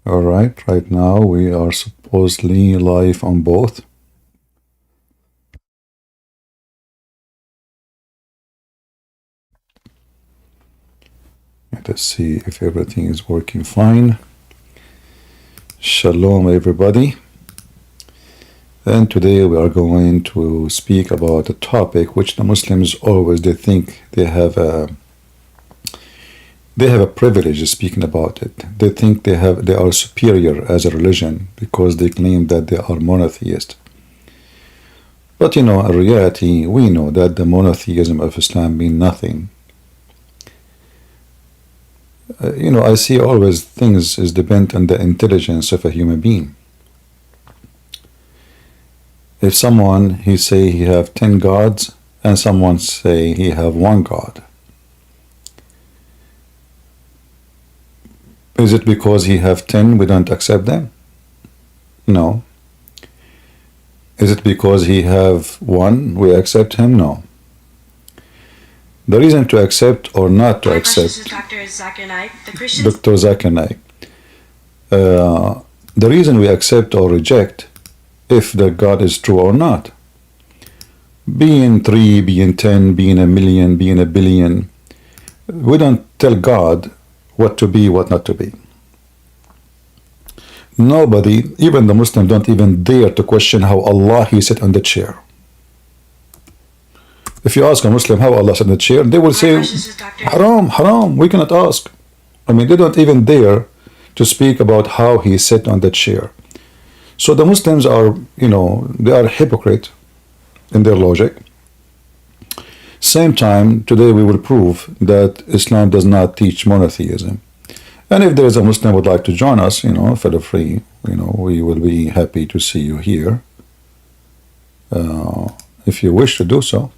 All right, right now we are supposedly live on both. Let's see if everything is working fine. Shalom, everybody. And today we are going to speak about a topic which the Muslims always they think they have a privilege of speaking about it. They think they are superior as a religion because they claim that they are monotheist. But in reality, we know that the monotheism of Islam means nothing. I see always things is depend on the intelligence of a human being. If someone he say he have 10 gods and someone say he have one God, is it because he have 10 we don't accept them? No. Is it because he have one we accept him? No. The reason to accept or not to accept Dr. Zakir Naik, the Christians. Dr. Zakir Naik. The reason we accept or reject if the God is true or not. Being 3, being 10, being a million, being a billion, we don't tell God what to be, what not to be. Nobody, even the Muslims, don't even dare to question how Allah he sat on the chair. If you ask a Muslim how Allah sat on the chair, they will say, haram, haram, we cannot ask. I mean, they don't even dare to speak about how he sat on the chair. So the Muslims are, they are hypocrite in their logic. Same time, today we will prove that Islam does not teach monotheism. And if there is a Muslim who would like to join us, feel free. We will be happy to see you here. If you wish to do so.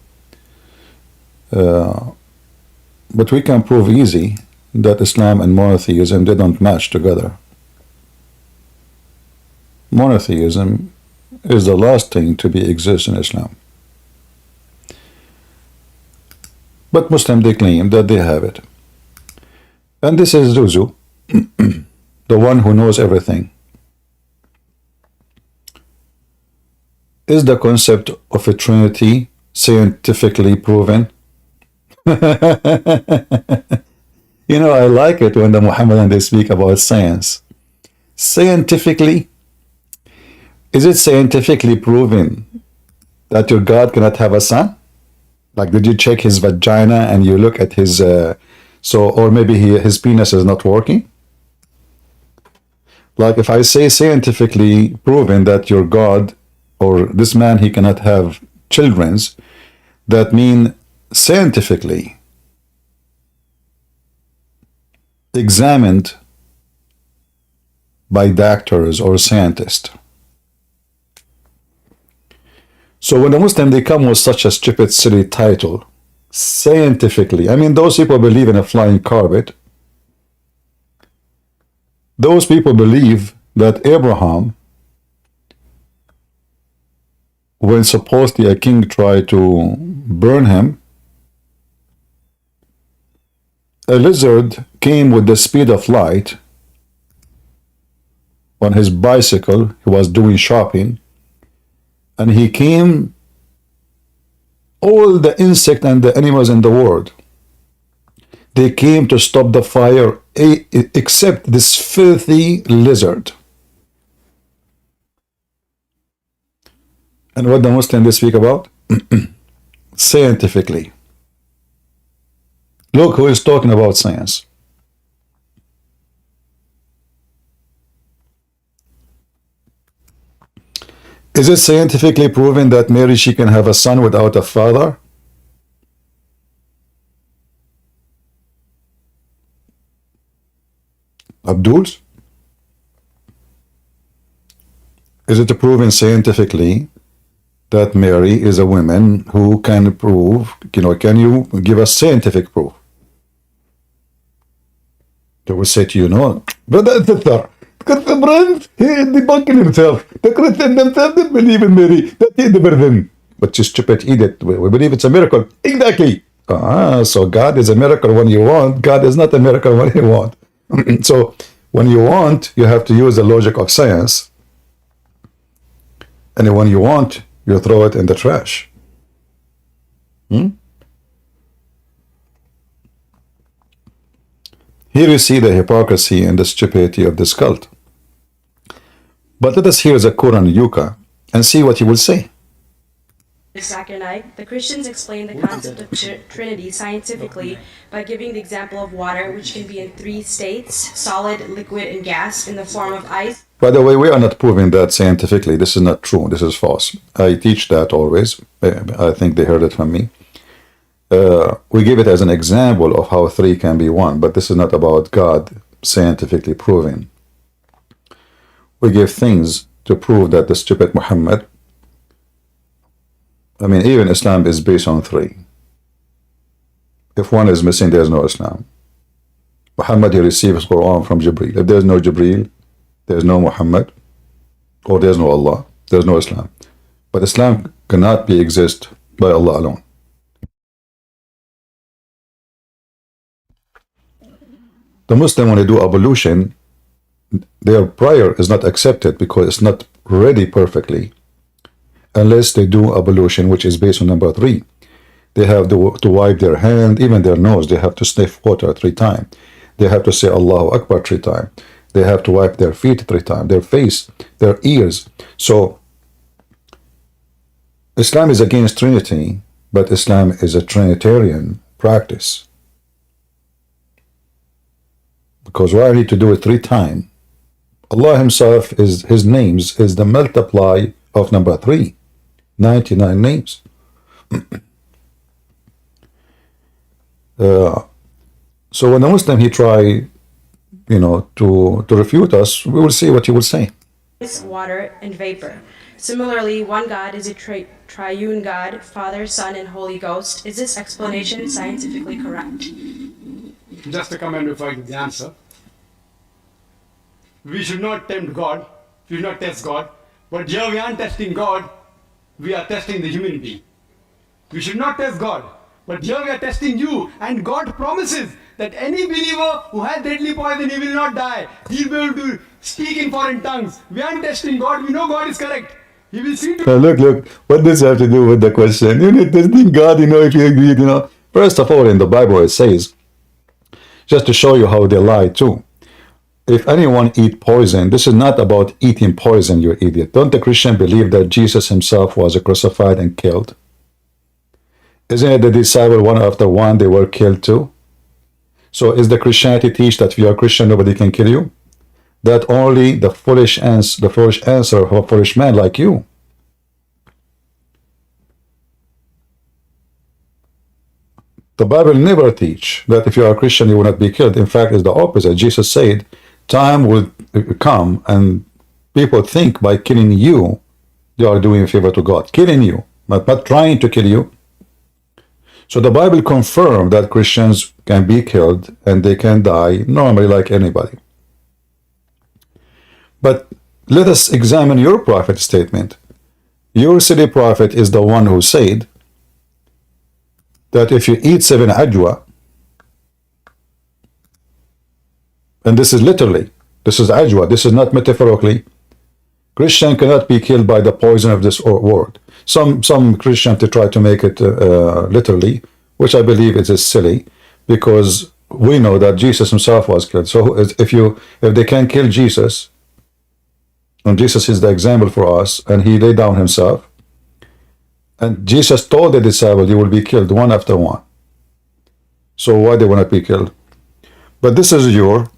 But we can prove easy that Islam and monotheism, they don't match together. Monotheism is the last thing to be exist in Islam. But Muslims, they claim that they have it. And this is Zuzu, the one who knows everything. Is the concept of a Trinity scientifically proven? I like it when the Muhammadans they speak about science. Scientifically, is it scientifically proven that your God cannot have a son? Like, did you check his vagina and you look at his, or maybe his penis is not working? Like, if I say scientifically proven that your God or this man, he cannot have childrens, that mean scientifically examined by doctors or scientists. So when a Muslim, they come with such a stupid, silly title, scientifically, I mean, those people believe in a flying carpet. Those people believe that Abraham, when supposedly a king tried to burn him, a lizard came with the speed of light on his bicycle. He was doing shopping, and he came all the insects and the animals in the world. They came to stop the fire, except this filthy lizard. And what the Muslims they speak about? Scientifically. Look who is talking about science. Is it scientifically proven that Mary, she can have a son without a father? Abdul's? Is it proven scientifically that Mary is a woman who can prove, can you give us scientific proof? They will say to you, no, brother, the brand, he debunking himself. The Christians themselves didn't believe in Mary. That is the burden. But you stupid idiot, we believe it's a miracle. Exactly. So God is a miracle when you want. God is not a miracle when you want. So When you want, you have to use the logic of science. And when you want, you throw it in the trash. Here you see the hypocrisy and the stupidity of this cult. But let us hear the Quran Yuka and see what he will say. Zakir Naik, the Christians explain the concept of Trinity scientifically by giving the example of water, which can be in 3 states, solid, liquid, and gas, in the form of ice. By the way, we are not proving that scientifically. This is not true. This is false. I teach that always. I think they heard it from me. We give it as an example of how 3 can be 1, but this is not about God scientifically proving. We give things to prove that the stupid Muhammad, I mean, even Islam is based on 3. If 1 is missing, there's no Islam. Muhammad, he receives Quran from Jibreel. If there's no Jibreel, there's no Muhammad, or there's no Allah, there's no Islam. But Islam cannot be exist by Allah alone. The Muslim, when they do ablution, their prayer is not accepted because it's not ready perfectly unless they do ablution, which is based on number 3. They have to wipe their hand, even their nose. They have to sniff water 3 times. They have to say Allahu Akbar 3 times. They have to wipe their feet 3 times, their face, their ears. So Islam is against Trinity, but Islam is a Trinitarian practice. Because why I need to do it 3 times? Allah himself, is his names is the multiply of number 3. 99 names. So when a Muslim he try, to refute us, we will see what he will say. Water and vapor. Similarly, one God is a triune God, Father, Son, and Holy Ghost. Is this explanation scientifically correct? Just a comment before I give the answer. We should not tempt God, we should not test God, but here we aren't testing God, we are testing the human being. We should not test God, but here we are testing you, and God promises that any believer who has deadly poison, he will not die. He'll be able to speak in foreign tongues. We aren't testing God, we know God is correct. He will see to... Look, what does have to do with the question? You're not testing God, if you agree, First of all, in the Bible it says, just to show you how they lie too. If anyone eat poison, this is not about eating poison, you idiot. Don't the Christian believe that Jesus himself was crucified and killed? Isn't it the disciple one after one, they were killed too? So is the Christianity teach that if you are Christian, nobody can kill you? That only the foolish answer of a foolish man like you. The Bible never teach that if you are a Christian, you will not be killed. In fact, it's the opposite. Jesus said, time will come and people think by killing you, they are doing a favor to God. Killing you, but not trying to kill you. So the Bible confirms that Christians can be killed and they can die normally like anybody. But let us examine your prophet statement. Your city prophet is the one who said that if you eat 7 ajwa, and this is literally, this is ajwa, this is not metaphorically, Christian cannot be killed by the poison of this world. Some Christians to try to make it literally, which I believe is silly, because we know that Jesus himself was killed. So if they can kill Jesus, and Jesus is the example for us, and he laid down himself, and Jesus told the disciples, you will be killed one after one. So why they will not be killed? But this is your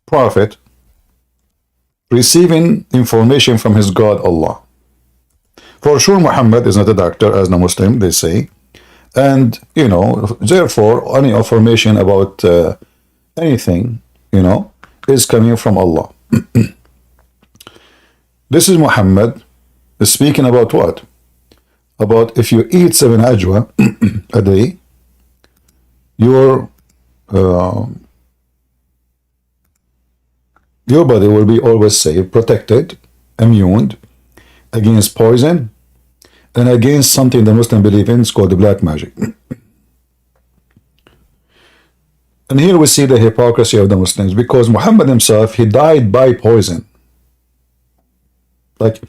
prophet receiving information from his God Allah. For sure, Muhammad is not a doctor, as the Muslim they say, and therefore any information about anything is coming from Allah. This is Muhammad is speaking about what? About if you eat 7 ajwa a day, your body will be always safe, protected, immune against poison and against something the Muslim believe in, it's called the black magic. And here we see the hypocrisy of the Muslims, because Muhammad himself, he died by poison. Like,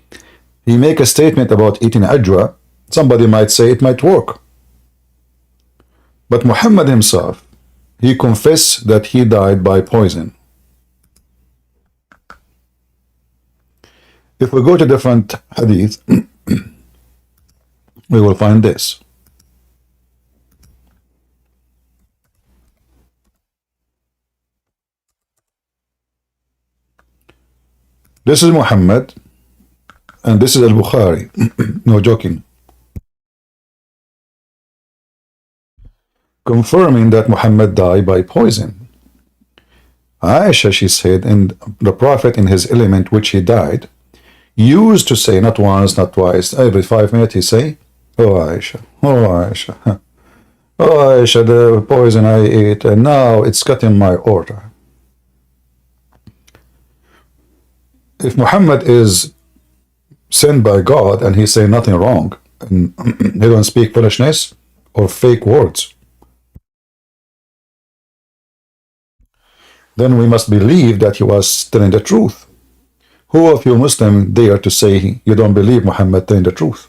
he make a statement about eating ajwa, somebody might say it might work. But Muhammad himself, he confessed that he died by poison. If we go to different hadith, we will find this. This is Muhammad, and this is Al-Bukhari. No joking. Confirming that Muhammad died by poison. Aisha, she said, and the Prophet in his element which he died, used to say, not once, not twice, every 5 minutes he say, oh Aisha, oh Aisha, oh Aisha, the poison I ate, and now it's cutting my order. If Muhammad is sent by God and he say nothing wrong, and he don't speak foolishness or fake words, then we must believe that he was telling the truth. Who of you Muslim dare to say you don't believe Muhammad telling the truth?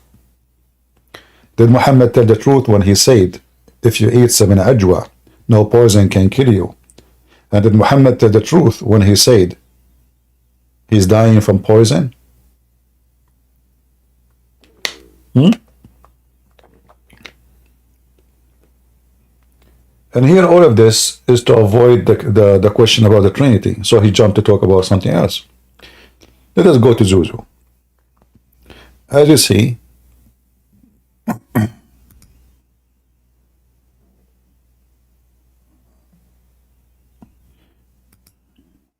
Did Muhammad tell the truth when he said, if you eat 7 ajwa, no poison can kill you? And did Muhammad tell the truth when he said he's dying from poison? And here all of this is to avoid the question about the Trinity. So he jumped to talk about something else. Let us go to Zuzu. As you see,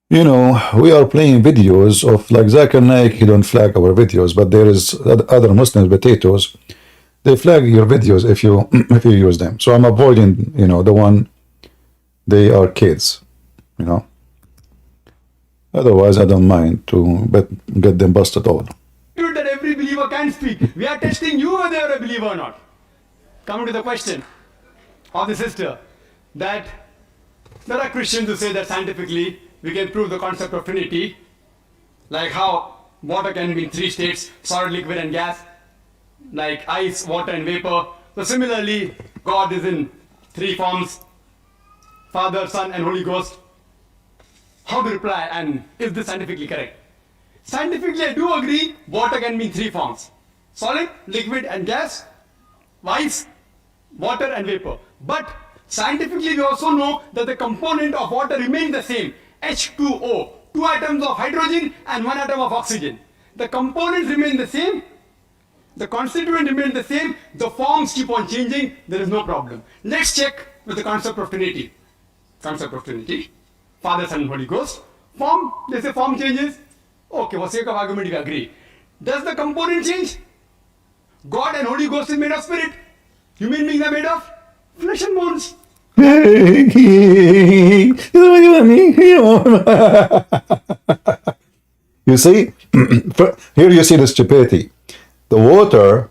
you know, we are playing videos of like Zakir Naik, he don't flag our videos, but there is other Muslims, potatoes, they flag your videos if you if you use them. So I'm avoiding, you know, the one they are kids, you know. Otherwise, I don't mind to get them busted all. That every believer can speak. We are testing you whether you're a believer or not. Coming to the question of the sister, that there are Christians who say that scientifically we can prove the concept of Trinity, like how water can be in 3 states, solid, liquid and gas, like ice, water and vapor. So similarly, God is in 3 forms, Father, Son and Holy Ghost. How to reply, and is this scientifically correct? Scientifically, I do agree water can be in 3 forms, solid, liquid and gas, ice, water and vapor. But scientifically we also know that the component of water remains the same, H2O, 2 atoms of hydrogen and 1 atom of oxygen. The components remain the same, the constituent remain the same, the forms keep on changing, there is no problem. Let's check with the concept of Trinity. Concept of Trinity, Father, Son and Holy Ghost. Form, they say form changes. Okay, for sake of argument we agree. Does the component change? God and Holy Ghost is made of spirit. Human beings are made of flesh and bones. You see, here you see the stupidity. The water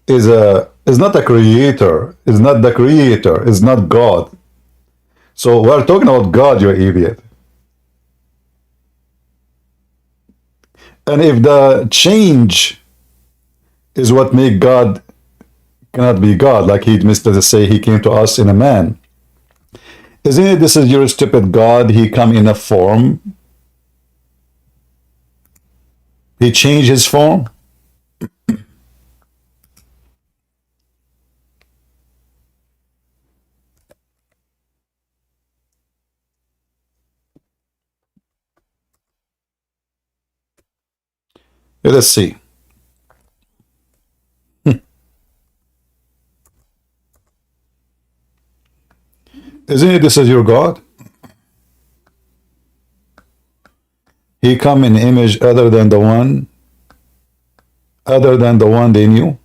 is not a creator, is not the creator, is not God. So we're talking about God, you idiot. And if the change is what make God cannot be God, like he missed to say he came to us in a man, isn't it this is your stupid God? He come in a form, he changed his form. Let us see. Isn't it this is your God? He come in image other than the one they knew.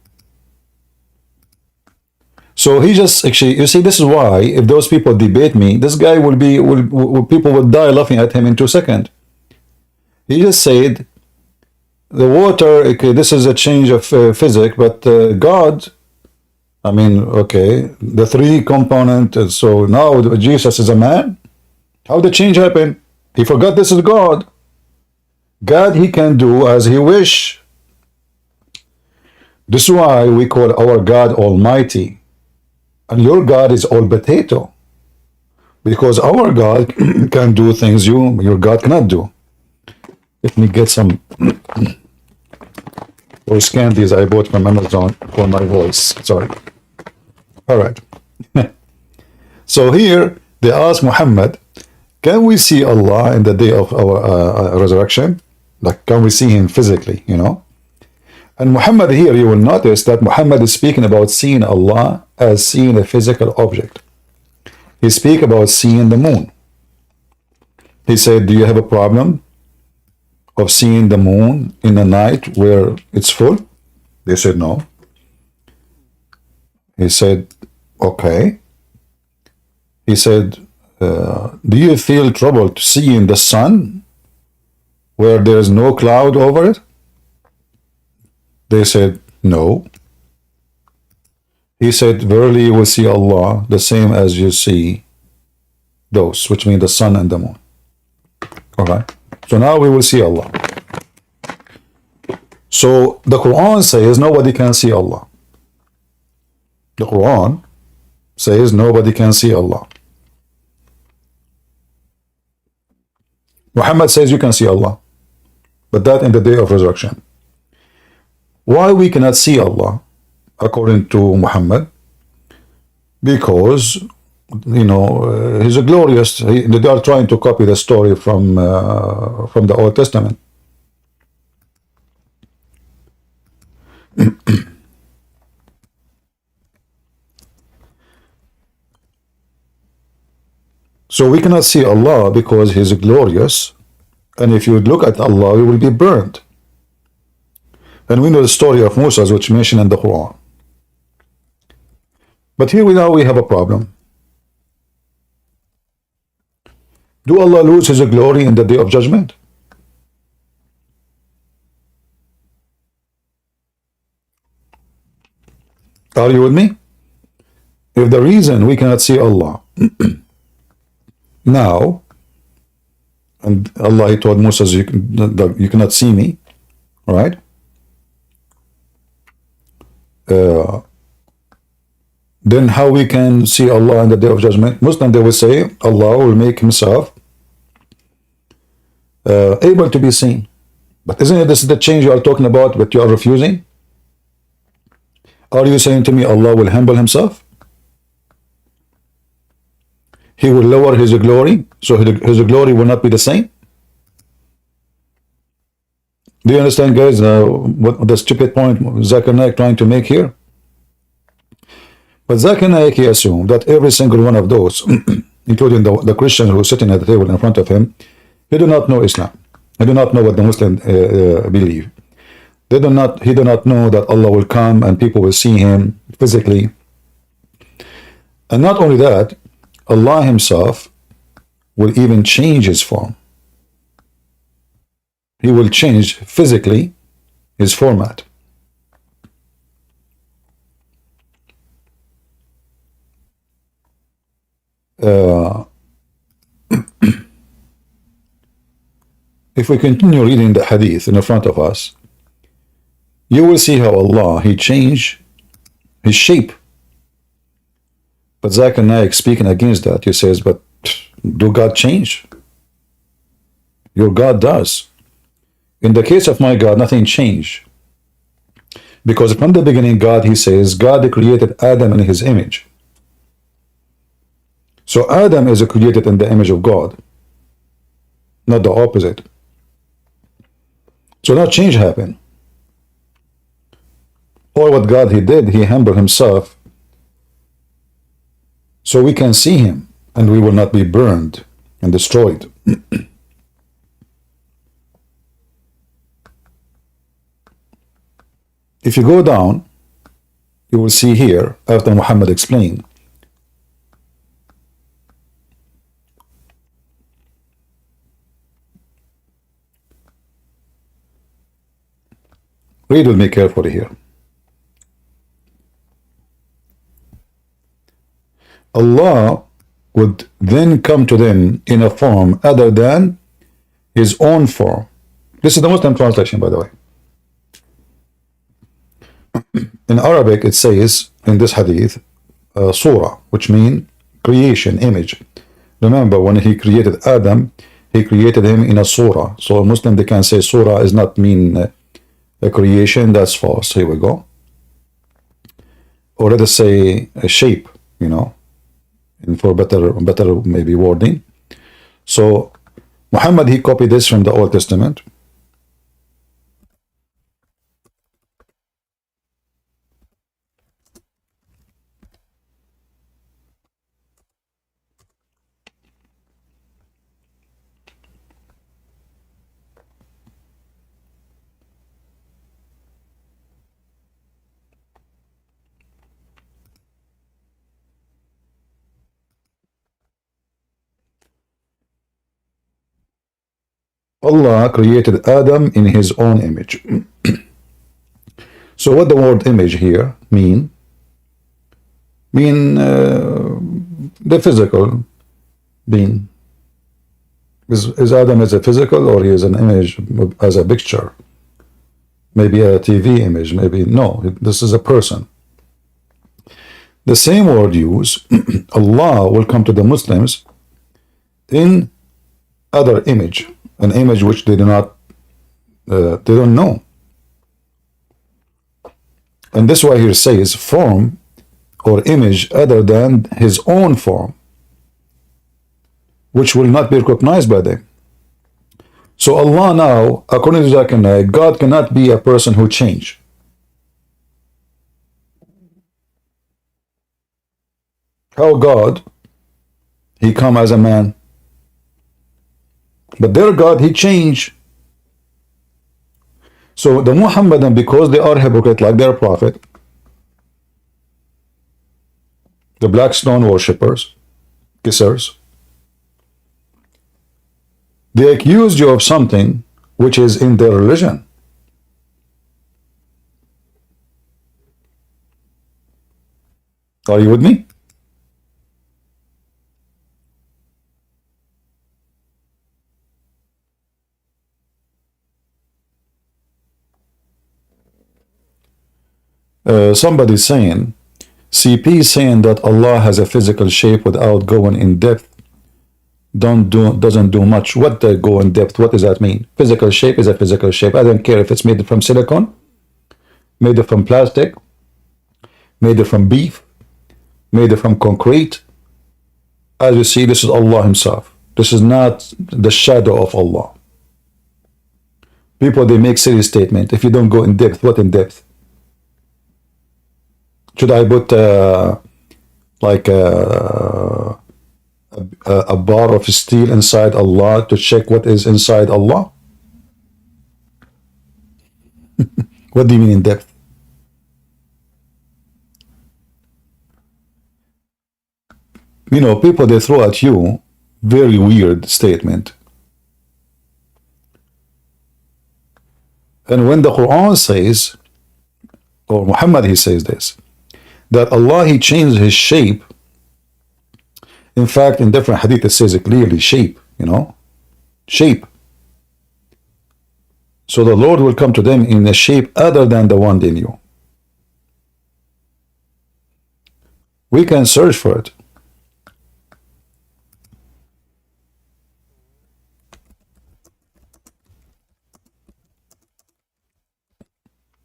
So he just actually, you see, this is why if those people debate me, this guy will people will die laughing at him in 2 seconds. He just said the water, okay, this is a change of physics, but God I mean, okay, the three component. So now Jesus is a man. How did change happen? He forgot this is God. God, he can do as he wish. This is why we call our God Almighty. And your God is all potato. Because our God can do things your God cannot do. Let me get some those candies I bought from Amazon for my voice. Sorry. All right. So here they ask Muhammad, can we see Allah in the day of our resurrection? Like, can we see him physically, you know? And Muhammad here, you will notice that Muhammad is speaking about seeing Allah as seeing a physical object. He speak about seeing the moon. He said, do you have a problem of seeing the moon in the night where it's full? They said, no. He said, okay. He said, do you feel trouble to seeing the sun where there is no cloud over it? They said, no. He said, verily you will see Allah the same as you see those, which mean the sun and the moon. All right. So now we will see Allah. So the Quran says nobody can see Allah. The Quran says nobody can see Allah. Muhammad says you can see Allah, but that in the day of resurrection. Why we cannot see Allah, according to Muhammad? Because, you know, he's a glorious. They are trying to copy the story from the Old Testament. So we cannot see Allah because He is glorious, and if you look at Allah, you will be burned. And we know the story of Moses, which mentioned in the Quran. But here now we have a problem. Do Allah lose His glory in the day of judgment? Are you with me? If the reason we cannot see Allah now, and Allah, He told Moses, you cannot see me, right? Then how we can see Allah in the day of judgment? Muslim, they will say Allah will make Himself able to be seen. But isn't it this is the change you are talking about, but you are refusing? Are you saying to me Allah will humble Himself? He will lower His glory, so His glory will not be the same? Do you understand, guys, what the stupid point Zakir Naik trying to make here? But Zakir Naik, he assumed that every single one of those, including the Christians who are sitting at the table in front of him, he do not know Islam. He do not know what the Muslims believe. He do not know that Allah will come and people will see Him physically. And not only that, Allah Himself will even change His form. He will change physically His format. If we continue reading the hadith in front of us, you will see how Allah, He changed His shape. But Zakir Naik speaking against that, he says, but do God change? Your God does. In the case of my God, nothing changed. Because from the beginning, God, He says, God created Adam in His image. So Adam is created in the image of God, not the opposite. So no change happened. Or what God He did, He humbled Himself so we can see Him and we will not be burned and destroyed. If you go down, you will see here, after Muhammad explained, read with me carefully here. Allah would then come to them in a form other than his own form. This is the Muslim translation, by the way. In Arabic, it says in this hadith, surah, which means creation, image. Remember, when he created Adam, he created him in a surah. So a Muslim, they can say surah is not mean a creation. That's false. Here we go. Or let us say a shape, you know, and for better maybe wording. So Muhammad, he copied this from the Old Testament. Allah created Adam in his own image. So what the word image here mean? The physical being. Is Adam as a physical, or he is an image as a picture? Maybe a TV image, maybe no, this is a person. The same word used, Allah will come to the Muslims in other image, an image which they don't know. And this is why he says form or image other than his own form, which will not be recognized by them. So Allah now, according to Zakir, God cannot be a person who changed. How God, he come as a man, but their God, he changed. So the Muhammadan, because they are hypocrite like their prophet, the black stone worshippers, kissers, they accuse you of something which is in their religion. Are you with me? Somebody saying, CP saying that Allah has a physical shape without going in depth doesn't do much. What the go in depth? What does that mean? Physical shape is a physical shape. I don't care if it's made from silicone, made from plastic, made from beef, made from concrete. As you see, this is Allah himself. This is not the shadow of Allah. People, they make silly statement. If you don't go in depth, what in depth? Should I put like a bar of steel inside Allah to check what is inside Allah? What do you mean in depth? You know, people, they throw at you very weird statement. And when the Quran says, or Muhammad, he says this, that Allah, he changed his shape. In fact, in different hadith, it says it clearly, shape, you know, shape. So the Lord will come to them in a shape other than the one in you. We can search for it.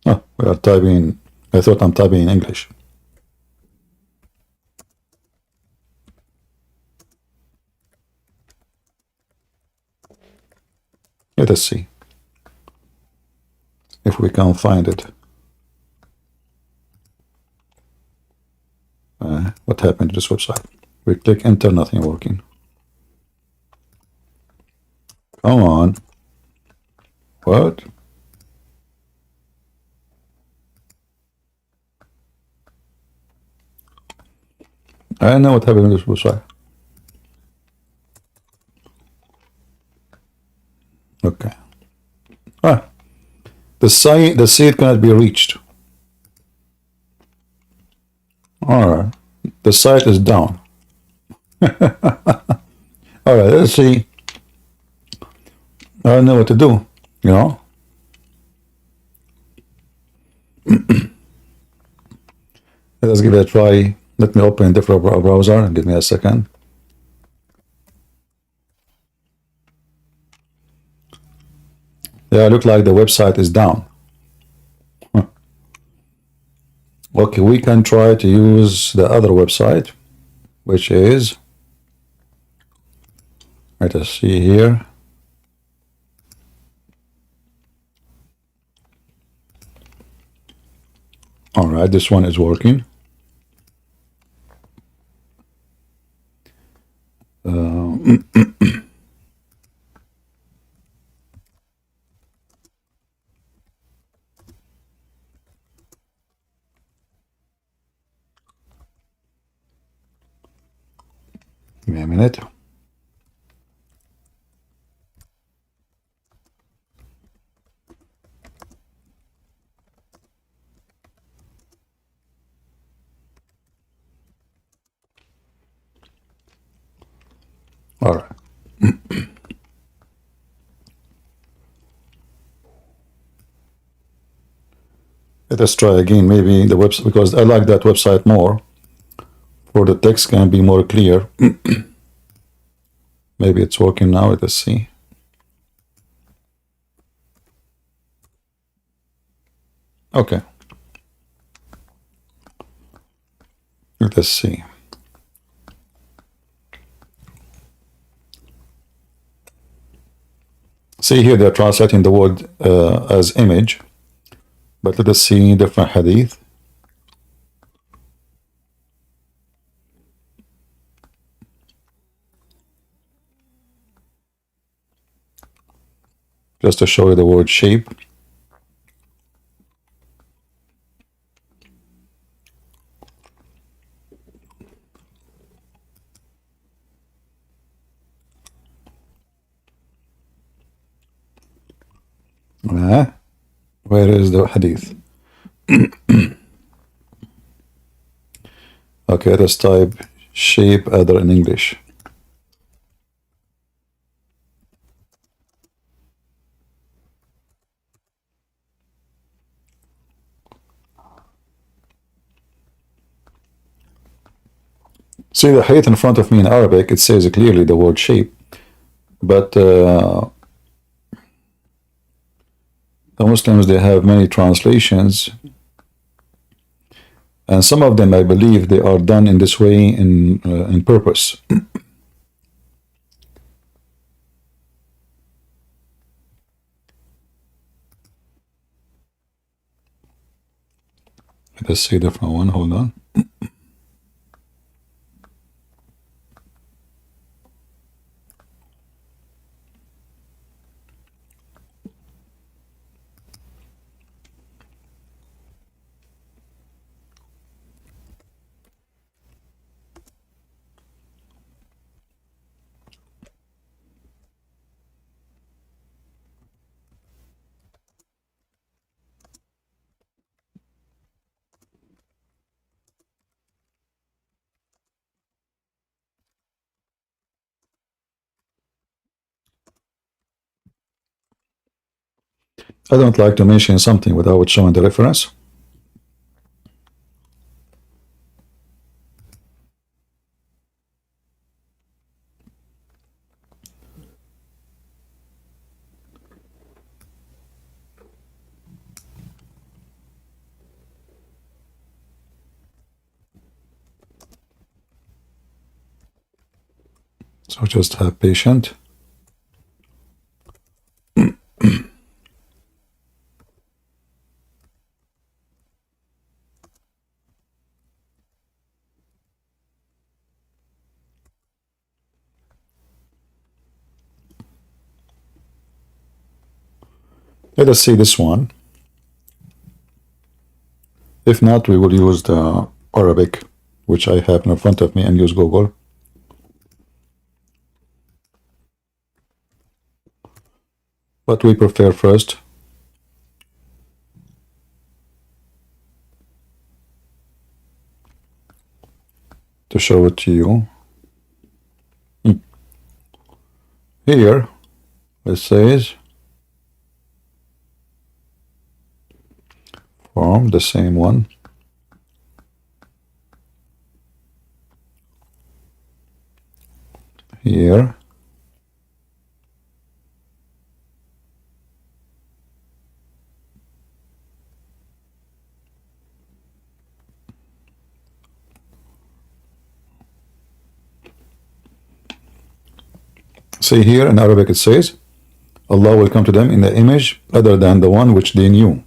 Oh, we are typing, I thought I'm typing in English. Let us see if we can find it. What happened to this website? We click enter, nothing working. Come on. What? I don't know what happened to this website. Okay. Ah, the seed cannot be reached. All right. The site is down. All right, let's see. I don't know what to do, you know. Let's give it a try. Let me open a different browser. Give me a second. Yeah, look like the website is down. Huh. Okay, we can try to use the other website, which is, let us see here. All right, this one is working. Give me a minute. All right. Let us try again. Maybe the website, because I like that website more. For the text can be more clear. Maybe it's working now. Let us see. Okay. Let us see. See here they're translating the word as image, but let us see different hadith. Just to show you the word shape. Where is the hadith? Okay, let us type shape other in English. See the hadith in front of me in Arabic, it says clearly the word shape, but the Muslims, they have many translations, and some of them I believe they are done in this way in purpose. Let us see a different one. Hold on. I don't like to mention something without showing the reference. So just have patience. Let us see this one. If not, we will use the Arabic, which I have in front of me, and use Google. But we prefer first to show it to you. Here it says from the same one. Here see here in Arabic it says Allah will come to them in the image other than the one which they knew.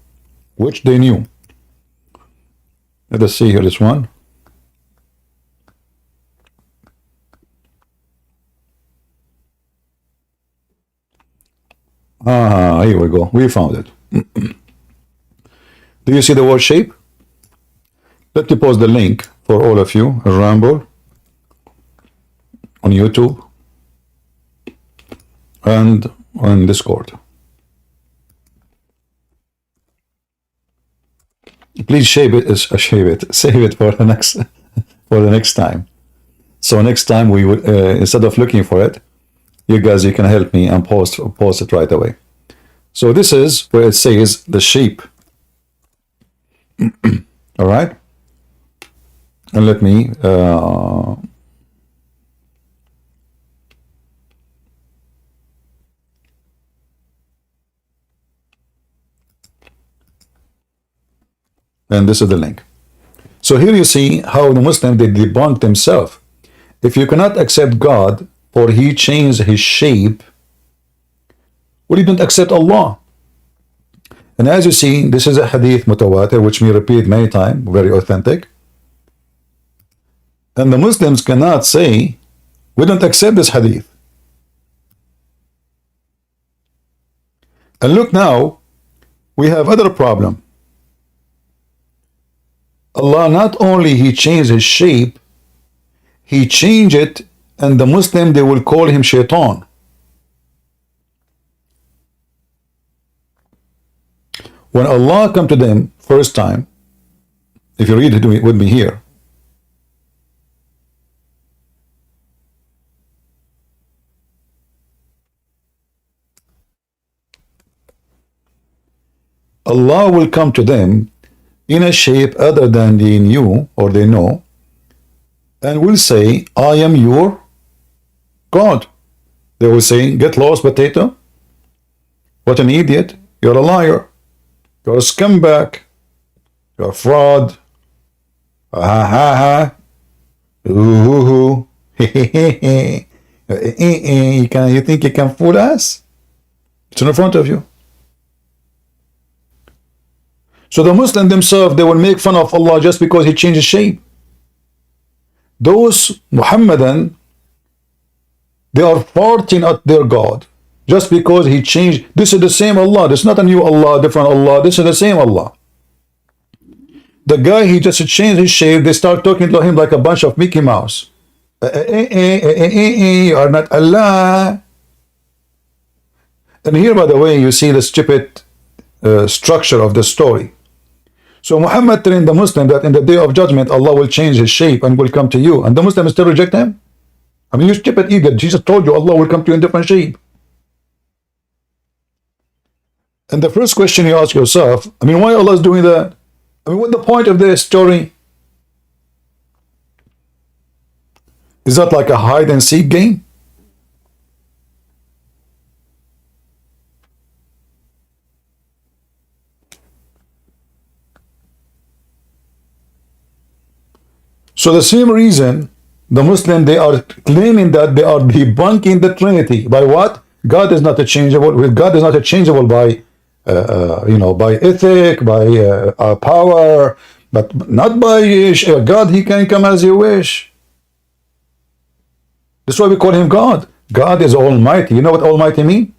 Which they knew. Let us see here this one. Here we go. We found it. Do you see the word shape? Let me post the link for all of you. Ramble on YouTube and on Discord. Please save it for the next time. So next time we would instead of looking for it, you can help me and post it right away. So this is where it says the shape. All right, and let me and this is the link. So here you see how the Muslims, they debunk themselves. If you cannot accept God for he changed his shape, well, you don't accept Allah. And as you see, this is a hadith mutawatir, which we repeat many times, very authentic. And the Muslims cannot say, we don't accept this hadith. And look now, we have other problem. Allah not only he changed his shape, he changed it, and the Muslim, they will call him shaitan. When Allah come to them first time, if you read it with me here, Allah will come to them in a shape other than they knew or they know, and will say, I am your God. They will say, get lost, potato. What an idiot. You're a liar. You're a scumbag. You're a fraud. Ha ha ha. Ooh. You think you can fool us? It's in front of you. So the Muslims themselves, they will make fun of Allah just because he changed his shape. Those Muhammadan, they are farting at their God just because he changed. This is the same Allah. This is not a new Allah, different Allah. This is the same Allah. The guy, he just changed his shape. They start talking to him like a bunch of Mickey Mouse. You are not Allah. And here, by the way, you see the stupid structure of the story. So Muhammad trained the Muslim that in the day of judgment, Allah will change his shape and will come to you. And the Muslims still reject him? I mean, you stupid idiot. Jesus told you Allah will come to you in different shape. And the first question you ask yourself, I mean, why Allah is doing that? I mean, what's the point of this story? Is that like a hide and seek game? So the same reason the Muslim, they are claiming that they are debunking the Trinity. By what? God is not changeable. God is not changeable by by ethic, by power, but not by God. He can come as you wish. That's why we call him God. God is almighty. You know what almighty mean?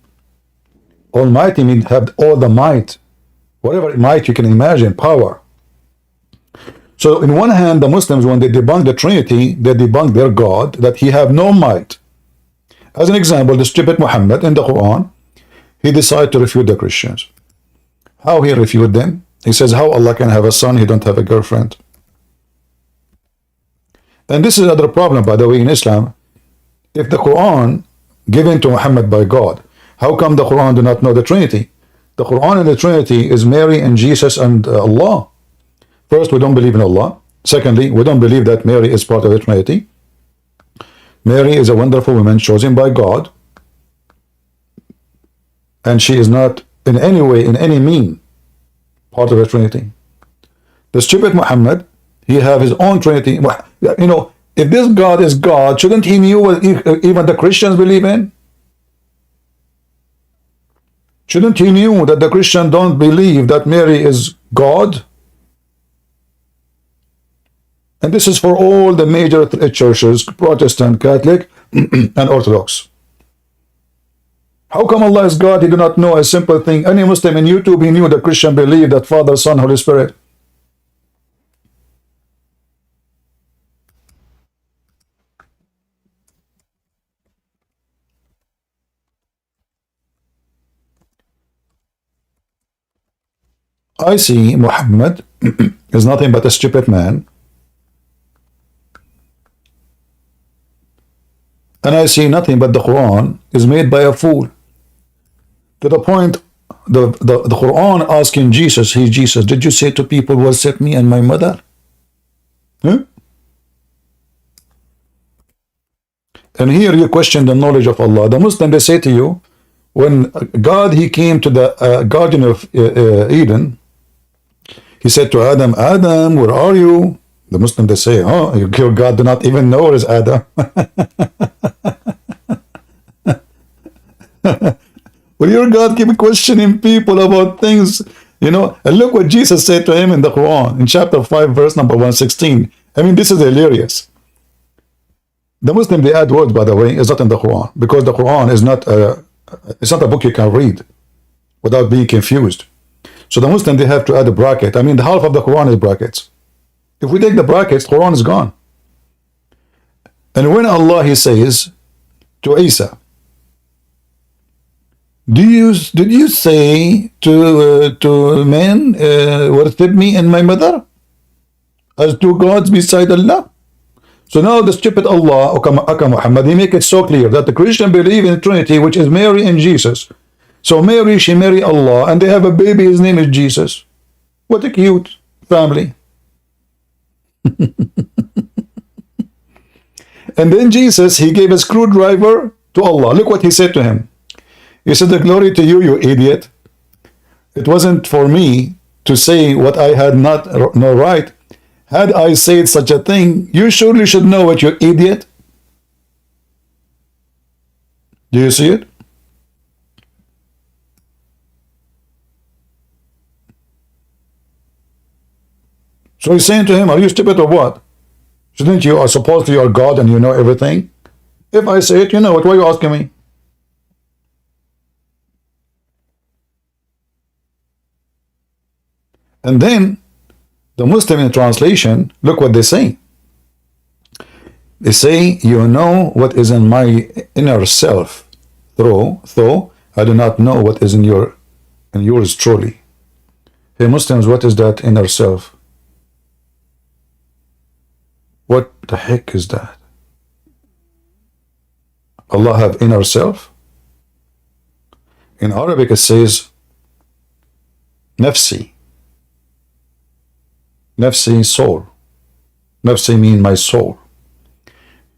Almighty means have all the might, whatever might you can imagine, power. So in one hand, the Muslims, when they debunk the Trinity, they debunk their God, that he have no might. As an example, the stupid Muhammad in the Quran, he decided to refute the Christians. How he refuted them? He says, how Allah can have a son, he don't have a girlfriend. And this is another problem, by the way, in Islam. If the Quran given to Muhammad by God. How come the Quran do not know the Trinity? The Quran and the Trinity is Mary and Jesus and Allah. First, we don't believe in Allah. Secondly, we don't believe that Mary is part of the Trinity. Mary is a wonderful woman chosen by God, and she is not in any way, in any mean, part of the Trinity. The stupid Muhammad, he have his own Trinity. You know, if this God is God, shouldn't he know what even the Christians believe in? Shouldn't he know that the Christians don't believe that Mary is God? And this is for all the major churches, Protestant, Catholic, and Orthodox. How come Allah is God? He do not know a simple thing. Any Muslim in YouTube, he knew that Christian believe that Father, Son, Holy Spirit. I see Muhammad is nothing but a stupid man. And I see nothing but the Quran is made by a fool. To the point, the Quran asking Jesus, hey Jesus, did you say to people, worship me and my mother? Huh? And here you question the knowledge of Allah. The Muslim, they say to you, when God, he came to the Garden of Eden, he said to Adam, Adam, where are you? The Muslim, they say, oh, your God do not even know where is Adam. Well, your God keep questioning people about things, you know. And look what Jesus said to him in the Quran, in chapter 5, verse number 116. I mean, this is hilarious. The Muslim, they add words, by the way, is not in the Quran, because the Quran is not it's not a book you can read without being confused. So the Muslim, they have to add a bracket. I mean, the half of the Quran is brackets. If we take the brackets, the Quran is gone. And when Allah, he says to Isa, did you say to men, worship me and my mother as two gods beside Allah? So now the stupid Allah, Aka Muhammad, he make it so clear that the Christian believe in Trinity, which is Mary and Jesus. So Mary, she marry Allah, and they have a baby, his name is Jesus. What a cute family. And then Jesus, he gave a screwdriver to Allah. Look what he said to him. He said, the glory to you, you idiot. It wasn't for me to say what I had no right. Had I said such a thing, you surely should know it, you idiot. Do you see it? So he's saying to him, are you stupid or what? Shouldn't you are supposed to you are God and you know everything? If I say it, you know it. Why are you asking me? And then the Muslim in translation, look what they say. They say, you know what is in my inner self, though I do not know what is in yours truly. Hey Muslims, what is that inner self? What the heck is that? Allah have inner self? In Arabic it says, nafsi. Nafsi, soul. Nafsi mean my soul.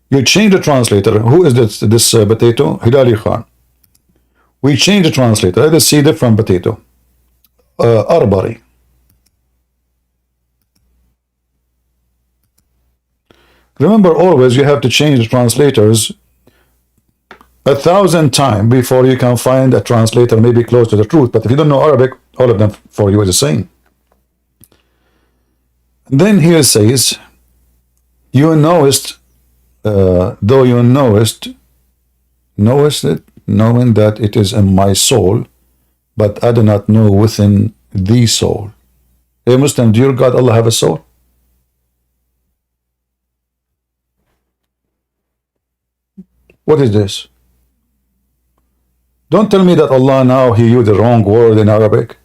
You change the translator. Who is this potato? Hilali Khan. We change the translator. Let us see different potato. Arbari. Remember, always you have to change the translators 1,000 times before you can find a translator maybe close to the truth. But if you don't know Arabic, all of them for you is the same. Then here it says, you knowest, though you knowest it, knowing that it is in my soul, but I do not know within the soul. Hey Muslim, do your God Allah have a soul? What is this? Don't tell me that Allah now he used the wrong word in Arabic.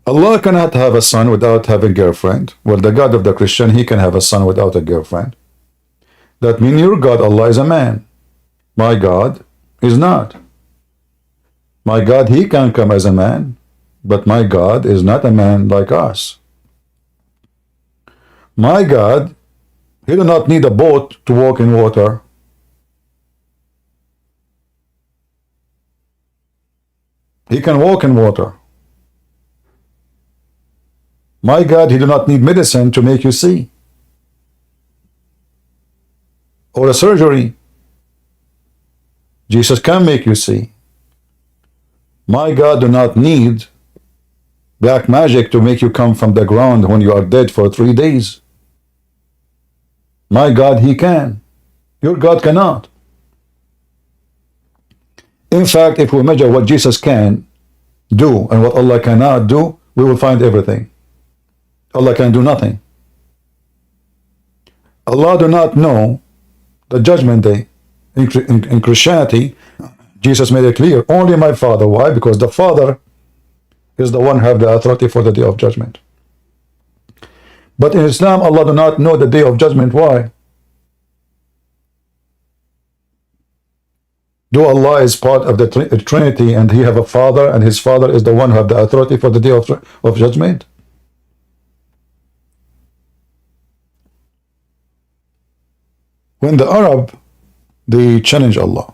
Allah cannot have a son without having a girlfriend. Well, the God of the Christian, he can have a son without a girlfriend. That means your God, Allah, is a man. My God is not. My God, he can come as a man, but my God is not a man like us. My God, he do not need a boat to walk in water. He can walk in water. My God, he do not need medicine to make you see, or a surgery. Jesus can make you see. My God do not need black magic to make you come from the ground when you are dead for 3 days. My God, he can. Your God cannot. In fact, if we measure what Jesus can do and what Allah cannot do, we will find everything. Allah can do nothing. Allah do not know the judgment day. In Christianity, Jesus made it clear, only my Father. Why? Because the Father is the one who have the authority for the day of judgment. But in Islam, Allah do not know the day of judgment. Why? Do Allah is part of the Trinity and he have a father and his father is the one who have the authority for the day of judgment? When the Arab, they challenge Allah.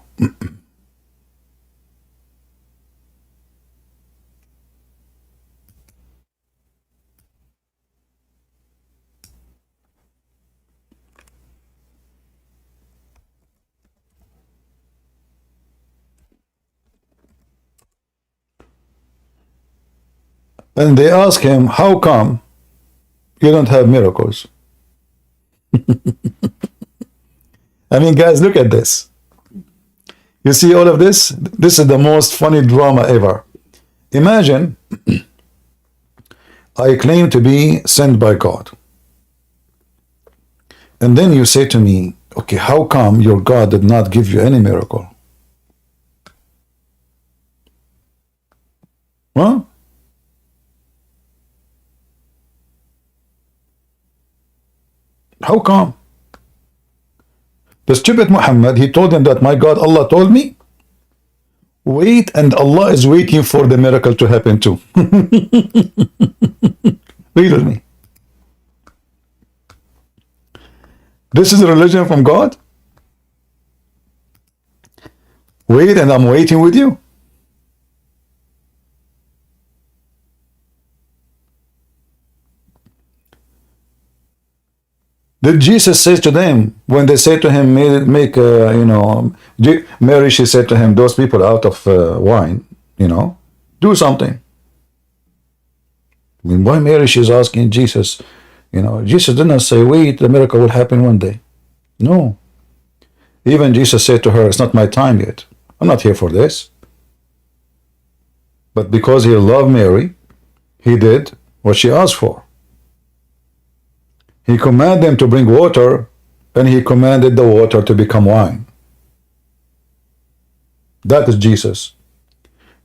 And they ask him, how come you don't have miracles? I mean, guys, look at this. You see all of this? This is the most funny drama ever. Imagine I claim to be sent by God. And then you say to me, okay, how come your God did not give you any miracle? Huh? How come? The stupid Muhammad, he told him that my God, Allah told me, wait, and Allah is waiting for the miracle to happen too. Read with me. This is a religion from God? Wait, and I'm waiting with you. Did Jesus say to them, when they say to him, Mary, she said to him, those people out of wine, do something. I mean, why Mary, she's asking Jesus, Jesus did not say, wait, the miracle will happen one day. No. Even Jesus said to her, it's not my time yet. I'm not here for this. But because he loved Mary, he did what she asked for. He commanded them to bring water, and he commanded the water to become wine. That is Jesus.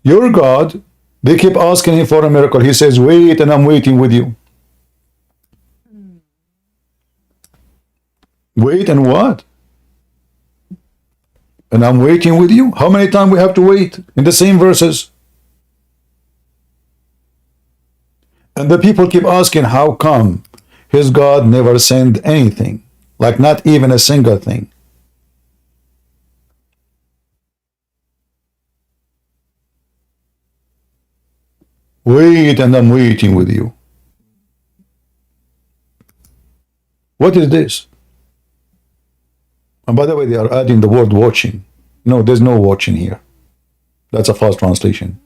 Your God, they keep asking him for a miracle. He says, wait, and I'm waiting with you. Wait, and what? And I'm waiting with you? How many times we have to wait in the same verses? And the people keep asking, how come his God never sent anything? Like not even a single thing. Wait, and I'm waiting with you. What is this? And by the way, they are adding the word watching. No, there's no watching here. That's a false translation.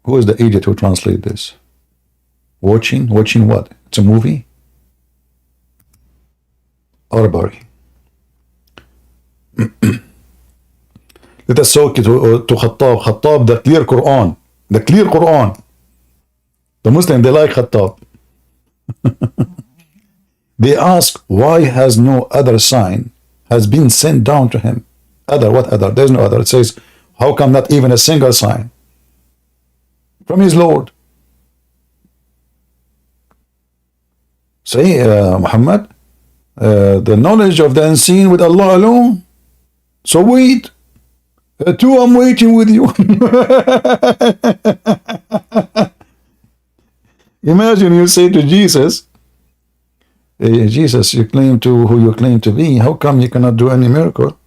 Who is the idiot who translated this? Watching? Watching what? It's a movie? Arbari. Let us talk to Khattab. Khattab, the clear Quran. The clear Quran. The Muslim, they like Khattab. They ask, why has no other sign has been sent down to him? Other, what other? There's no other. It says, how come not even a single sign? from his Lord. Say, Muhammad, the knowledge of the unseen with Allah alone. So wait. Two, I'm waiting with you. Imagine you say to Jesus, hey, Jesus, you claim to who you claim to be. How come you cannot do any miracle?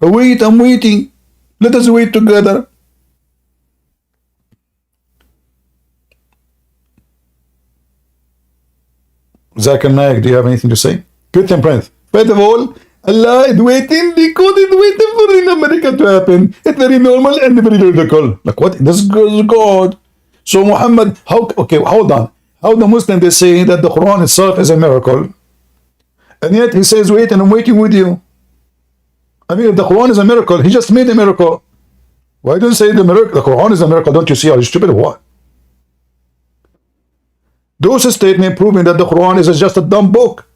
Oh, wait, I'm waiting. Let us wait together. Zakir Naik, do you have anything to say? Good temperance. First of all, Allah is waiting because it's waiting for in America to happen. It's very normal and very logical. Like what? This is God. So Muhammad, how? Okay, hold on. How the Muslim they say that the Quran itself is a miracle, and yet he says, "Wait, and I'm waiting with you." I mean, if the Quran is a miracle, he just made a miracle. Why don't you say the miracle? The Quran is a miracle. Don't you see? Are you stupid or what? Those statements proving that the Quran is just a dumb book.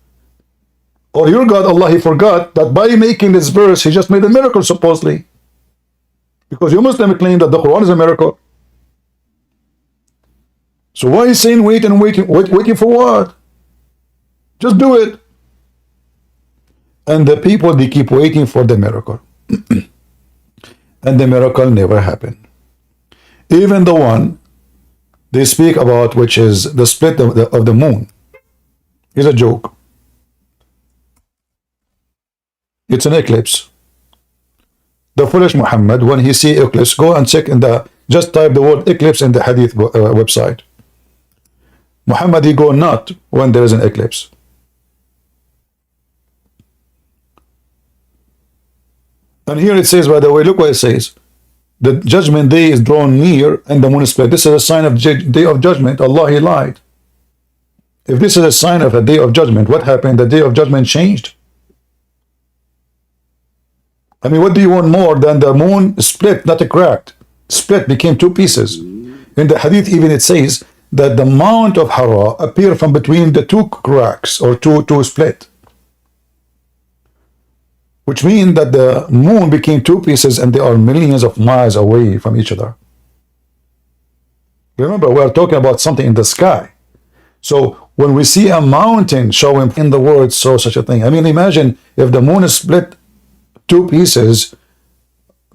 Or your God, Allah, he forgot that by making this verse, he just made a miracle, supposedly. Because you Muslims claim that the Quran is a miracle. So why is saying wait and waiting? Waiting for what? Just do it. And the people, they keep waiting for the miracle. And the miracle never happened. Even the one they speak about, which is the split of the moon, is a joke. It's an eclipse. The foolish Muhammad, when he see eclipse, go and check in the, just type the word eclipse in the hadith website. Muhammad, he go not when there is an eclipse. And here it says, by the way, look what it says. The judgment day is drawn near and the moon is split. This is a sign of day of judgment. Allah, he lied. If this is a sign of a day of judgment, what happened? The day of judgment changed. I mean, what do you want more than the moon split, not a cracked? Split, became two pieces. In the hadith even it says that the Mount of Hara appeared from between the two cracks or two split. Which means that the moon became two pieces and they are millions of miles away from each other. Remember, we are talking about something in the sky. So when we see a mountain showing in the world, so such a thing. I mean, imagine if the moon is split two pieces.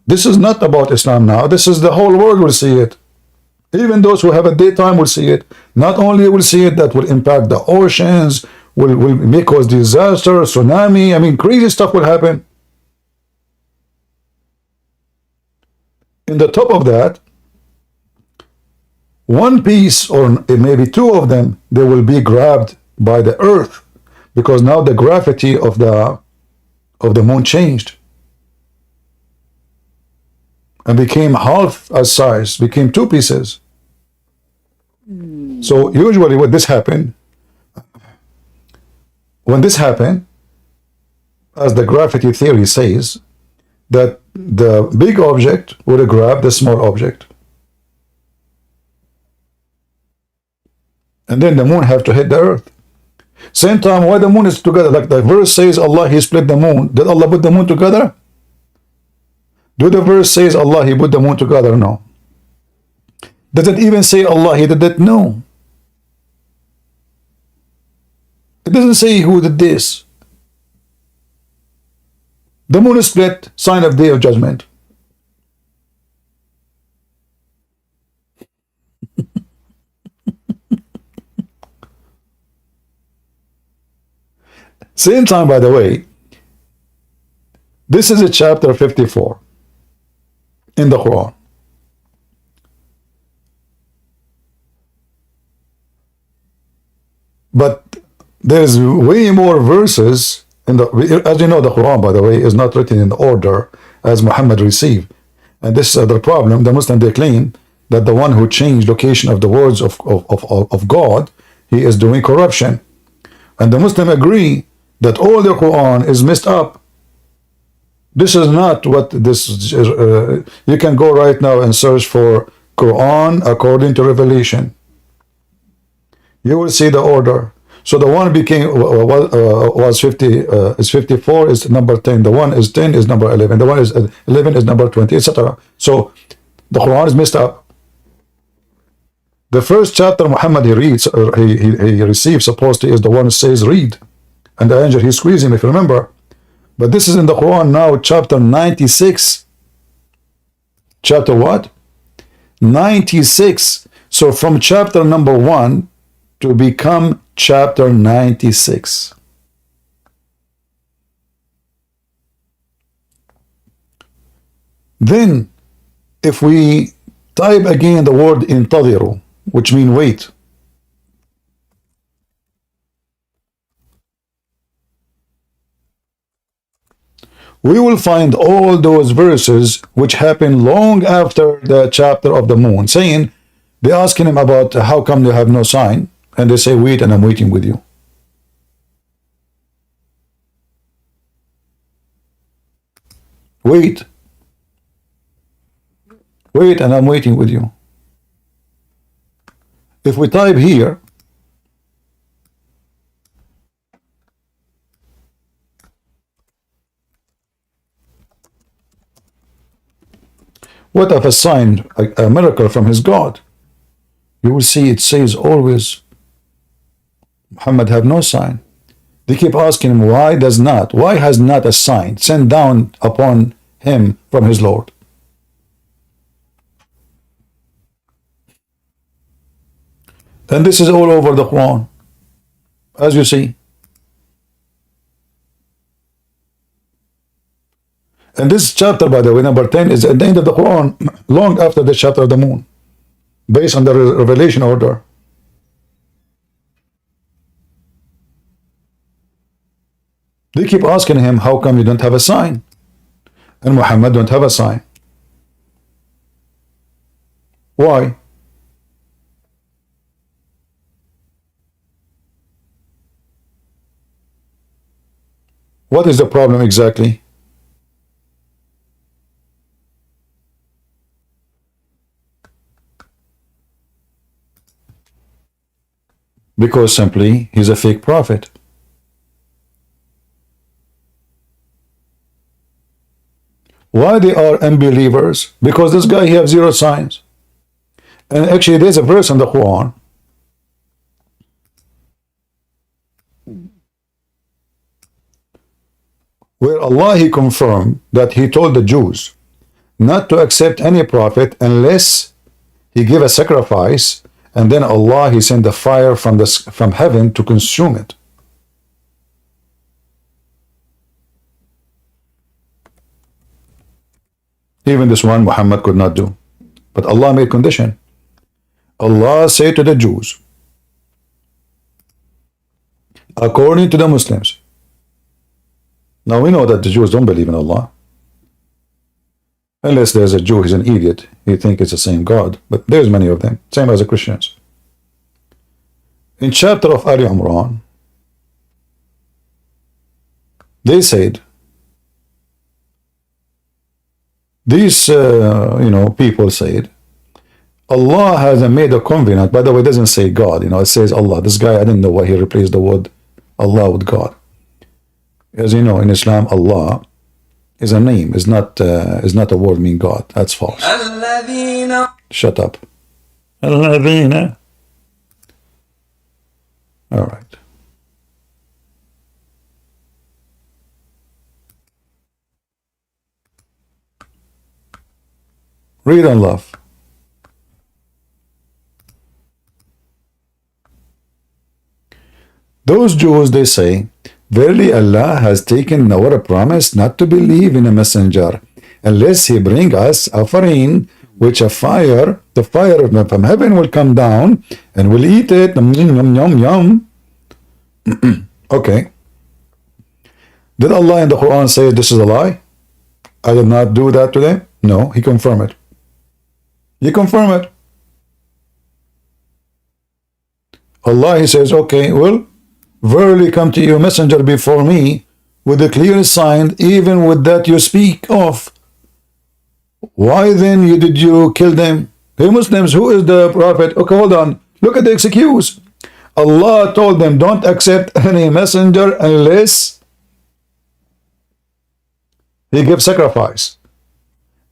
This is not about Islam now. This is the whole world will see it. Even those who have a daytime will see it. Not only will see it, that will impact the oceans, will make cause disaster, tsunami. I mean, crazy stuff will happen. In the top of that, one piece or maybe two of them, they will be grabbed by the earth because now the gravity of the moon changed and became half as size, became two pieces. So usually when this happened, as the gravity theory says, that the big object would grab the small object. And then the moon have to hit the earth. Same time, why the moon is together? Like the verse says, Allah, he split the moon. Did Allah put the moon together? Do the verse says Allah, he put the moon together? No. Does it even say Allah, he did that? No. It doesn't say who did this. The moon is split, sign of day of judgment. Same time, by the way, this is a chapter 54 in the Quran. But there's way more verses in the, as you know, the Quran, by the way, is not written in the order as Muhammad received. And this is the problem. The Muslim, they claim that the one who changed location of the words of God, he is doing corruption. And the Muslim agree that all the Quran is messed up. This is not what this is. You can go right now and search for Quran according to Revelation. You will see the order. So the one became was 50 is 54 is number 10. The one is 10 is number 11. The one is 11 is number 20, etc. So the Quran is messed up. The first chapter Muhammad he reads, or he receives supposedly, is the one who says read. And the angel, he squeezed him, if you remember. But this is in the Quran now, chapter 96. Chapter what? 96. So from chapter number 1 to become chapter 96. Then, if we type again the word intadiru, which means wait, we will find all those verses which happen long after the chapter of the moon, saying, they're asking him about how come they have no sign, and they say, wait, and I'm waiting with you. Wait. Wait, and I'm waiting with you. If we type here, what of a sign, a miracle from his God? You will see it says always, Muhammad have no sign. They keep asking him, why has not a sign sent down upon him from his Lord? And this is all over the Quran, as you see. And this chapter, by the way, number 10, is at the end of the Quran, long after the chapter of the moon, based on the revelation order. They keep asking him, how come you don't have a sign? And Muhammad don't have a sign. Why? What is the problem exactly? Because simply he's a fake prophet. Why they are unbelievers? Because this guy, he has zero signs. And actually there's a verse in the Quran where Allah, he confirmed that he told the Jews not to accept any prophet unless he give a sacrifice, and then Allah, he sent the fire from heaven to consume it. Even this one Muhammad could not do. But Allah made condition. Allah said to the Jews, according to the Muslims. Now we know that the Jews don't believe in Allah. Unless there's a Jew, he's an idiot. He thinks it's the same God. But there's many of them. Same as the Christians. In chapter of Ali Imran, they said, these people said, Allah has made a covenant. By the way, it doesn't say God. It says Allah. This guy, I didn't know why he replaced the word Allah with God. As you know, in Islam, Allah is a name. Is not a word mean God. That's false. Shut up. Alladhina. All right. Read on love. Those Jews, they say, verily Allah has taken our promise not to believe in a messenger unless he bring us offering which the fire from heaven will come down and will eat it. Yum, yum, yum. Okay. Did Allah in the Quran say this is a lie? I did not do that to them? No, he confirmed it. He confirmed it. Allah, he says, okay, well, verily come to you a messenger before me with a clear sign, even with that you speak of. Why then did you kill them? Hey Muslims, who is the prophet? Okay, hold on. Look at the excuse. Allah told them, don't accept any messenger unless he gives sacrifice.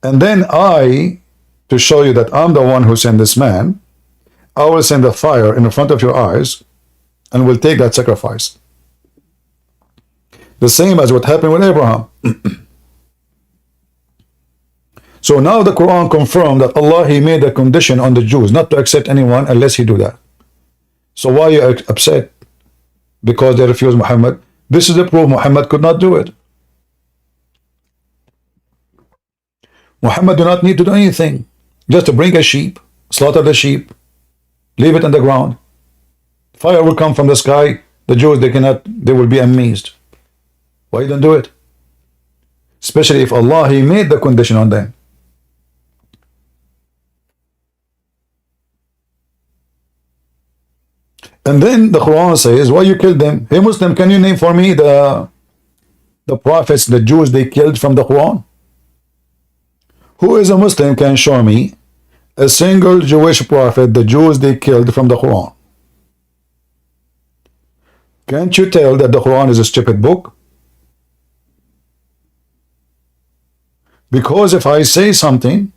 And then I, to show you that I'm the one who sent this man, I will send a fire in front of your eyes and will take that sacrifice. The same as what happened with Abraham. So now the Quran confirmed that Allah, He made a condition on the Jews not to accept anyone unless He do that. So why are you upset? Because they refused Muhammad. This is the proof Muhammad could not do it. Muhammad do not need to do anything. Just to bring a sheep, slaughter the sheep, leave it on the ground. Fire will come from the sky. The Jews, they will be amazed. Why don't do it? Especially if Allah, He made the condition on them. And then the Quran says, why you killed them? Hey Muslim, can you name for me the prophets, the Jews they killed from the Quran? Who is a Muslim can show me a single Jewish prophet the Jews they killed from the Quran? Can't you tell that the Quran is a stupid book? Because if I say something,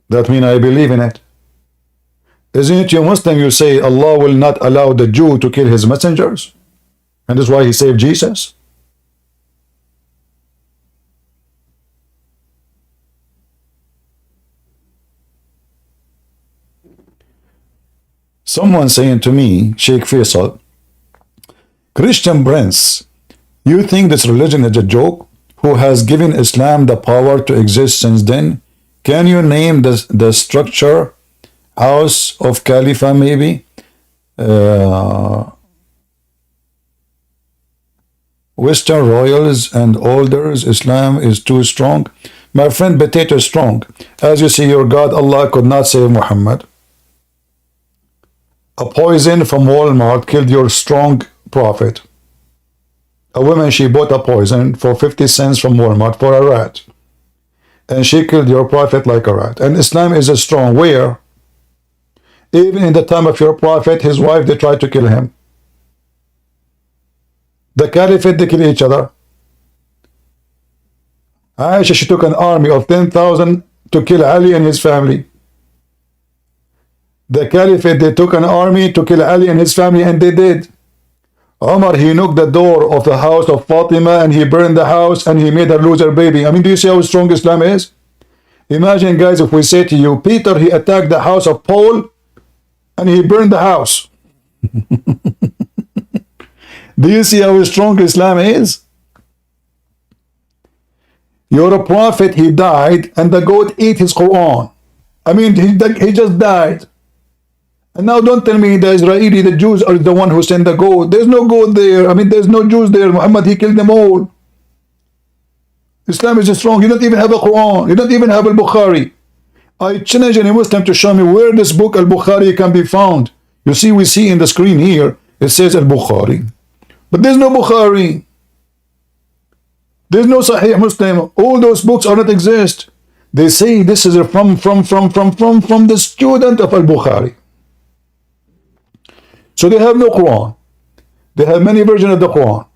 that means I believe in it. Isn't it you Muslim, you say Allah will not allow the Jew to kill his messengers? And that's why He saved Jesus? Someone saying to me, Sheikh Faisal, Christian Prince, you think this religion is a joke? Who has given Islam the power to exist since then? Can you name the structure? House of Khalifa, maybe? Western royals and elders. Islam is too strong. My friend, potato strong. As you see, your God, Allah, could not save Muhammad. A poison from Walmart killed your strong prophet. A woman, she bought a poison for 50 cents from Walmart for a rat. And she killed your prophet like a rat. And Islam is a strong. Where? Even in the time of your prophet, his wife, they tried to kill him. The caliphate, they kill each other. Aisha, she took an army of 10,000 to kill Ali and his family. The caliphate, they took an army to kill Ali and his family, and they did. Omar, he knocked the door of the house of Fatima and he burned the house and he made her lose her baby. I mean, do you see how strong Islam is? Imagine, guys, if we say to you, Peter, he attacked the house of Paul and he burned the house. Do you see how strong Islam is? Your prophet, he died and the goat ate his Quran. I mean, he just died. And now don't tell me the Israeli, the Jews are the one who sent the goat. There's no goat there. I mean, there's no Jews there. Muhammad, he killed them all. Islam is strong. You don't even have a Quran. You don't even have al-Bukhari. I challenge any Muslim to show me where this book al-Bukhari can be found. You see, we see in the screen here, it says al-Bukhari. But there's no Bukhari. There's no Sahih Muslim. All those books are not exist. They say this is from the student of al-Bukhari. So they have no Quran. They have many versions of the Quran.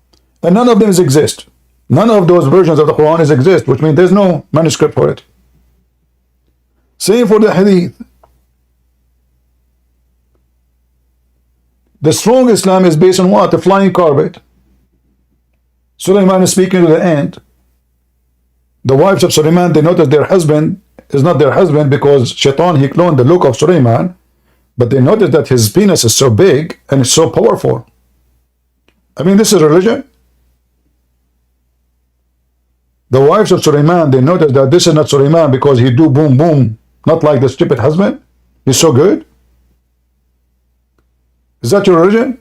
And none of them exist. None of those versions of the Quran exist, which means there's no manuscript for it. Same for the Hadith. The strong Islam is based on what? The flying carpet. Sulaiman is speaking to the ant. The wives of Sulaiman, they notice their husband is not their husband because Shaitan, he cloned the look of Sulaiman. But they notice that his penis is so big and it's so powerful. I mean, this is religion. The wives of Sulaiman, they notice that this is not Sulaiman because he do boom boom, not like the stupid husband. He's so good. Is that your religion?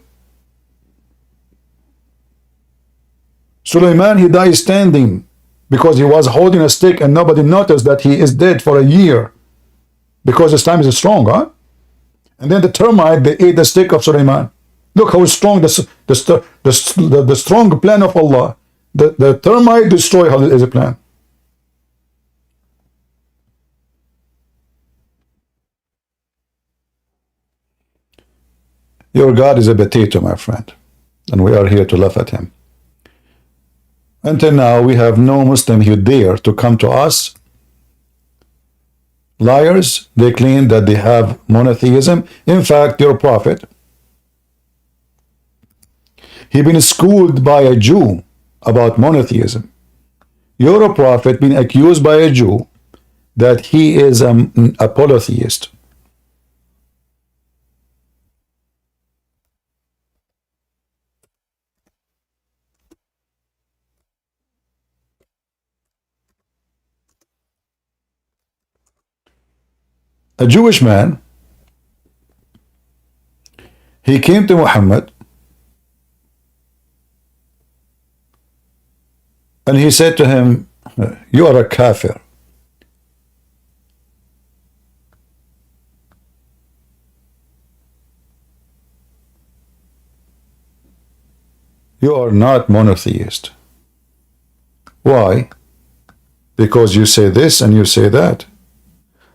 Sulaiman, he died standing because he was holding a stick and nobody noticed that he is dead for a year because his time is strong, huh? And then the termite, they ate the stick of Sulaiman. Look how strong the strong plan of Allah. The termite destroy his plan. Your God is a potato, my friend. And we are here to laugh at him. Until now, we have no Muslim who dare to come to us liars. They claim that they have monotheism. In fact, your prophet, he been schooled by a Jew about monotheism. Your prophet been accused by a Jew that he is a polytheist. A Jewish man, he came to Muhammad and he said to him, you are a kafir. You are not monotheist. Why? Because you say this and you say that.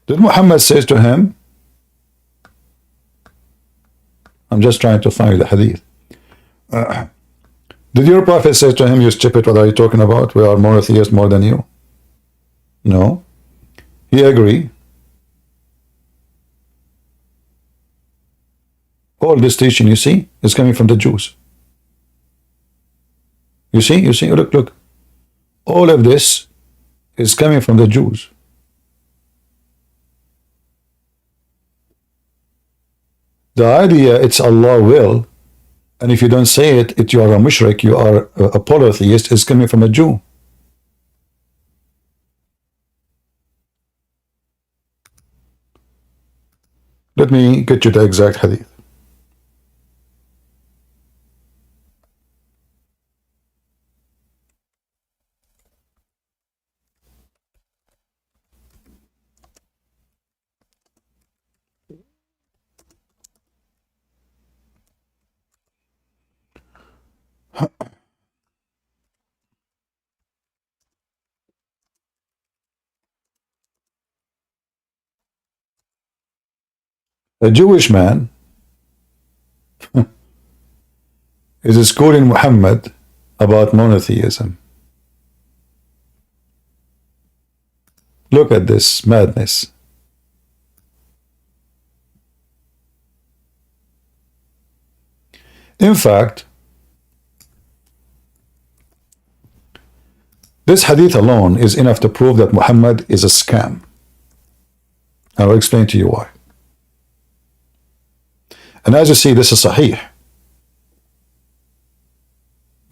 Did Muhammad say to him, I'm just trying to find the hadith. Did your prophet say to him, you stupid, what are you talking about? We are monotheists more than you. No. He agreed. All this teaching, you see, is coming from the Jews. You see, look. All of this is coming from the Jews. The idea, it's Allah will, and if you don't say it, you are a mushrik, you are a polytheist, is coming from a Jew. Let me get you the exact hadith. A Jewish man is schooling Muhammad about monotheism. Look at this madness. In fact, this hadith alone is enough to prove that Muhammad is a scam. I will explain to you why. And as you see, this is sahih.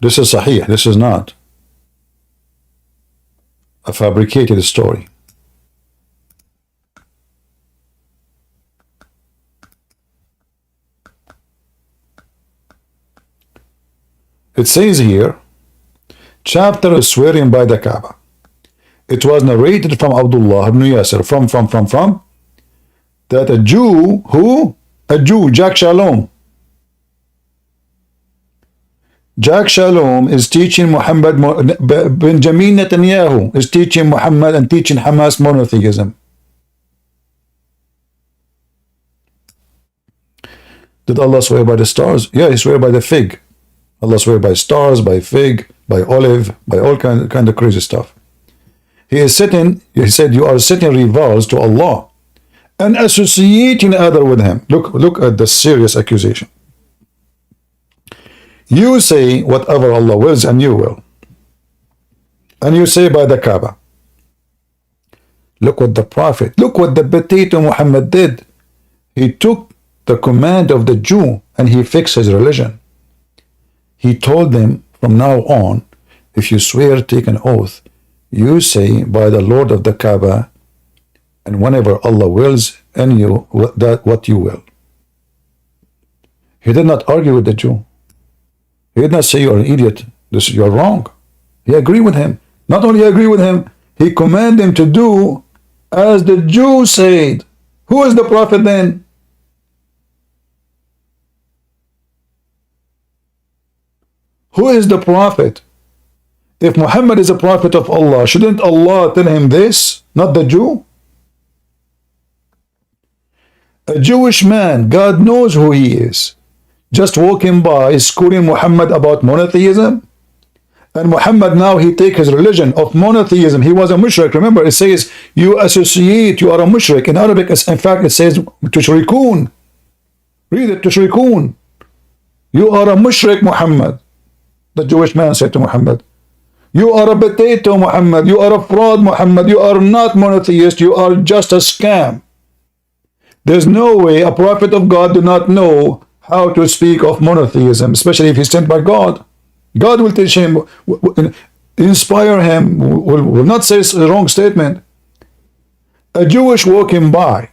This is sahih. This is not a fabricated story. It says here, chapter swearing by the Kaaba. It was narrated from Abdullah ibn Yasir, from, that a Jew, a Jew, Jack Shalom. Jack Shalom is teaching Muhammad, Benjamin Netanyahu is teaching Muhammad and teaching Hamas monotheism. Did Allah swear by the stars? Yeah, he swear by the fig. Allah swear by stars, by fig, by olive, by all kind of crazy stuff. He said, you are setting rivals to Allah and associating other with him. Look at the serious accusation. You say whatever Allah wills and you will. And you say by the Kaaba. Look what the Prophet, look what the potato Muhammad did. He took the command of the Jew and he fixed his religion. He told them from now on, if you swear, take an oath, you say by the Lord of the Kaaba, and whenever Allah wills and you, what you will. He did not argue with the Jew. He did not say you're an idiot, you're wrong. He agreed with him. Not only agree with him, he commanded him to do as the Jew said. Who is the Prophet then? Who is the Prophet? If Muhammad is a prophet of Allah, shouldn't Allah tell him this, not the Jew? A Jewish man, God knows who he is, just walking by, schooling Muhammad about monotheism, And Muhammad now he take his religion of monotheism. He was a mushrik. Remember, it says you associate, you are a mushrik. In Arabic, in fact, it says tushrikun. Read it, tushrikun. You are a mushrik, Muhammad. The Jewish man said to Muhammad, you are a potato, Muhammad. You are a fraud, Muhammad. You are not monotheist. You are just a scam. There's no way a prophet of God do not know how to speak of monotheism, especially if he's sent by God. God will teach him, inspire him, will not say a wrong statement. A Jewish walking by,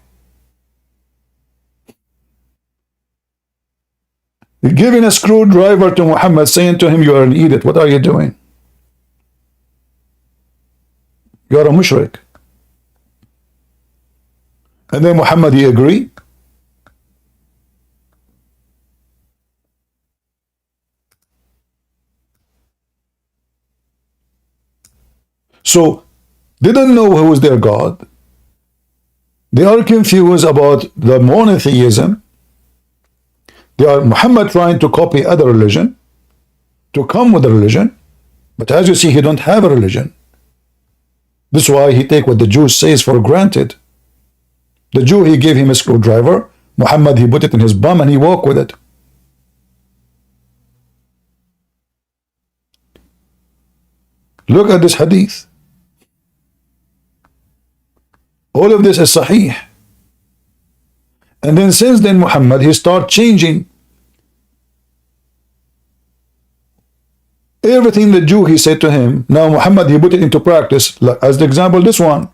giving a screwdriver to Muhammad, saying to him, you are an idiot. What are you doing? You are a mushrik. And then Muhammad, he agreed. So, they don't know who is their God. They are confused about the monotheism. They are Muhammad trying to copy other religion, to come with a religion. But as you see, he don't have a religion. That's why he take what the Jew says for granted. The Jew, he gave him a screwdriver. Muhammad, he put it in his bum and he walked with it. Look at this hadith. All of this is sahih. And then since then Muhammad, he start changing everything the Jew he said to him. Now Muhammad, he put it into practice. Like, as the example, this one.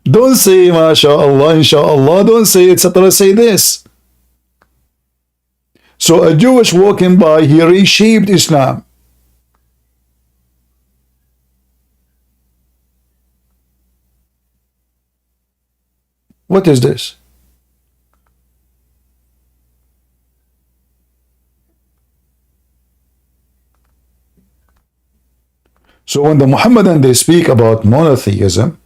Don't say MashaAllah, Inshallah. Don't say etc. Say this. So a Jewish walking by, he reshaped Islam. What is this? So when the Muhammadan, they speak about monotheism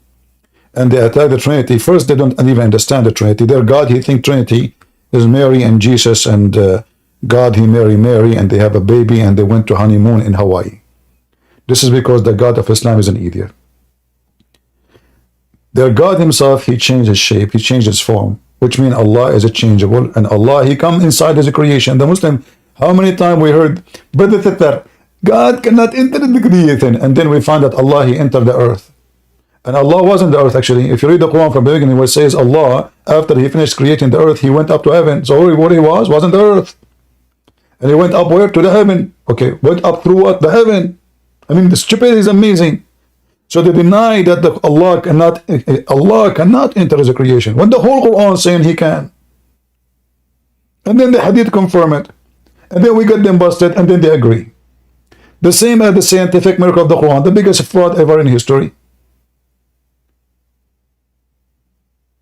and they attack the Trinity, first they don't even understand the Trinity. Their God, he think Trinity is Mary and Jesus, and God, he marry Mary, and they have a baby, and they went to honeymoon in Hawaii. This is because the God of Islam is an idiot. Their God himself, he changed his shape, he changed his form, which means Allah is a changeable, and Allah, he come inside his creation. The Muslim, how many times we heard, Brother Thitter, God cannot enter the creation, and then we find that Allah, he entered the earth. And Allah wasn't the earth actually. If you read the Quran from the beginning, where it says Allah, after he finished creating the earth, he went up to heaven. So what he was, wasn't the earth. And he went up where? To the heaven. Okay, went up through what? The heaven. I mean, the stupidity is amazing. So they deny that Allah cannot enter his creation, when the whole Quran is saying he can. And then the hadith confirm it. And then we get them busted, and then they agree. The same as the scientific miracle of the Quran, the biggest fraud ever in history.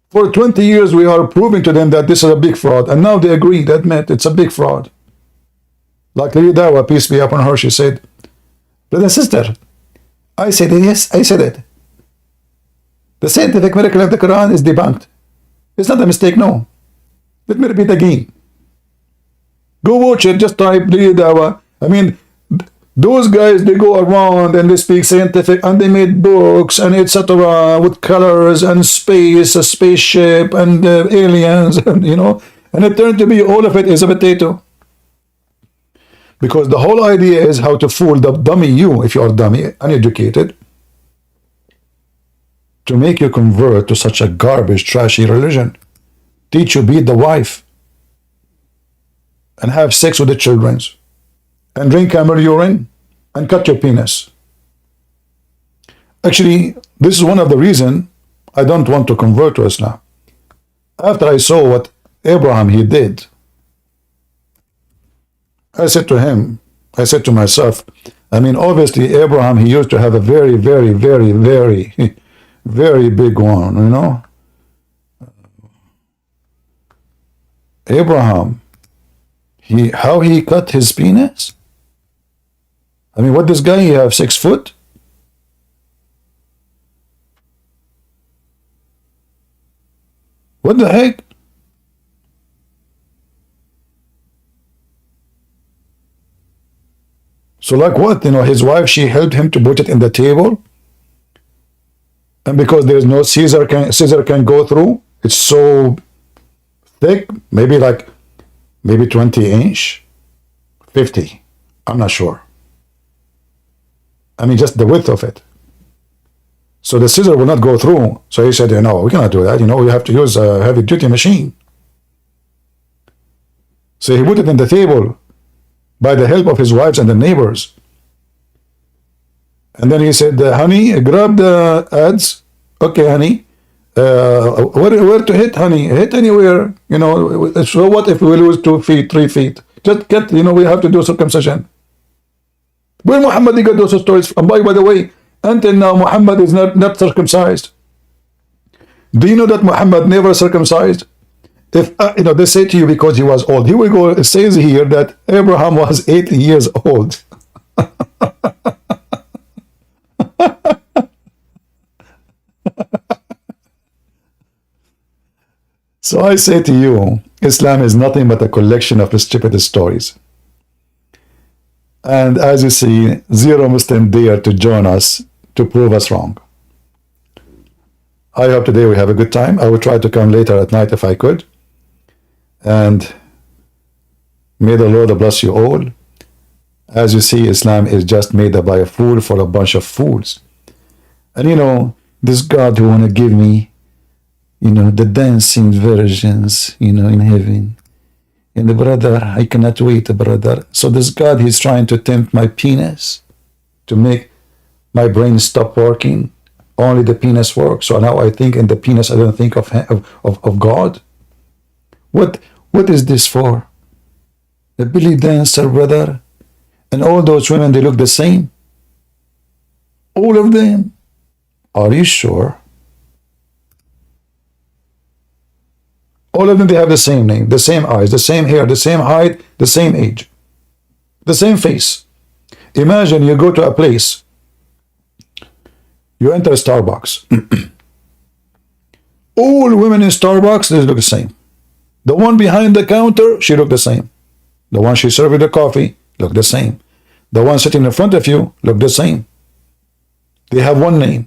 For 20 years we are proving to them that this is a big fraud, and now they agree, they admit it's a big fraud. Like Lady Dawa, peace be upon her, she said, brother and sister, I said it, yes, I said it. The scientific miracle of the Quran is debunked. It's not a mistake, no. Let me repeat again. Go watch it, just type Lady Dawa. I mean, those guys, they go around and they speak scientific, and they made books and etc. with colors and space, a spaceship and aliens, and, you know, and it turned to be all of it is a potato. Because the whole idea is how to fool the dummy you, if you are dummy, uneducated, to make you convert to such a garbage, trashy religion. Teach you beat the wife and have sex with the children and drink camel urine and cut your penis. Actually, this is one of the reasons I don't want to convert to Islam. After I saw what Abraham he did, I said to him, I said to myself, I mean, obviously Abraham, he used to have a very, very, very, very, very big one, you know. Abraham, how he cut his penis? I mean, what this guy, he have 6 foot? What the heck? So like what? His wife, she helped him to put it in the table. And because there's no scissor can go through, it's so thick, maybe 20 inch, 50. I'm not sure. I mean, just the width of it. So the scissor will not go through. So he said, no, we cannot do that. We have to use a heavy duty machine. So he put it in the table by the help of his wives and the neighbors. And then he said, honey, grab the ads. Okay, honey. Where to hit, honey? Hit anywhere. So what if we lose 2 feet, 3 feet? Just get, we have to do circumcision. Where Muhammad got those stories? And by the way, until now, Muhammad is not circumcised. Do you know that Muhammad never circumcised? If they say to you because he was old. Here we go. It says here that Abraham was 80 years old. So I say to you, Islam is nothing but a collection of stupid stories. And as you see, zero Muslim dare to join us to prove us wrong. I hope today we have a good time. I will try to come later at night if I could. And may the Lord bless you all. As you see, Islam is just made up by a fool for a bunch of fools. And this God who want to give me, the dancing virgins, in heaven. And brother, I cannot wait, brother. So this God, he's trying to tempt my penis to make my brain stop working. Only the penis works. So now I think in the penis, I don't think of God. What is this for? The belly dancer, brother. And all those women, they look the same. All of them. Are you sure? All of them, they have the same name, the same eyes, the same hair, the same height, the same age, the same face. Imagine you go to a place, you enter a Starbucks. All women in Starbucks, they look the same. The one behind the counter, she look the same. The one she served the coffee, look the same. The one sitting in front of you, look the same. They have one name.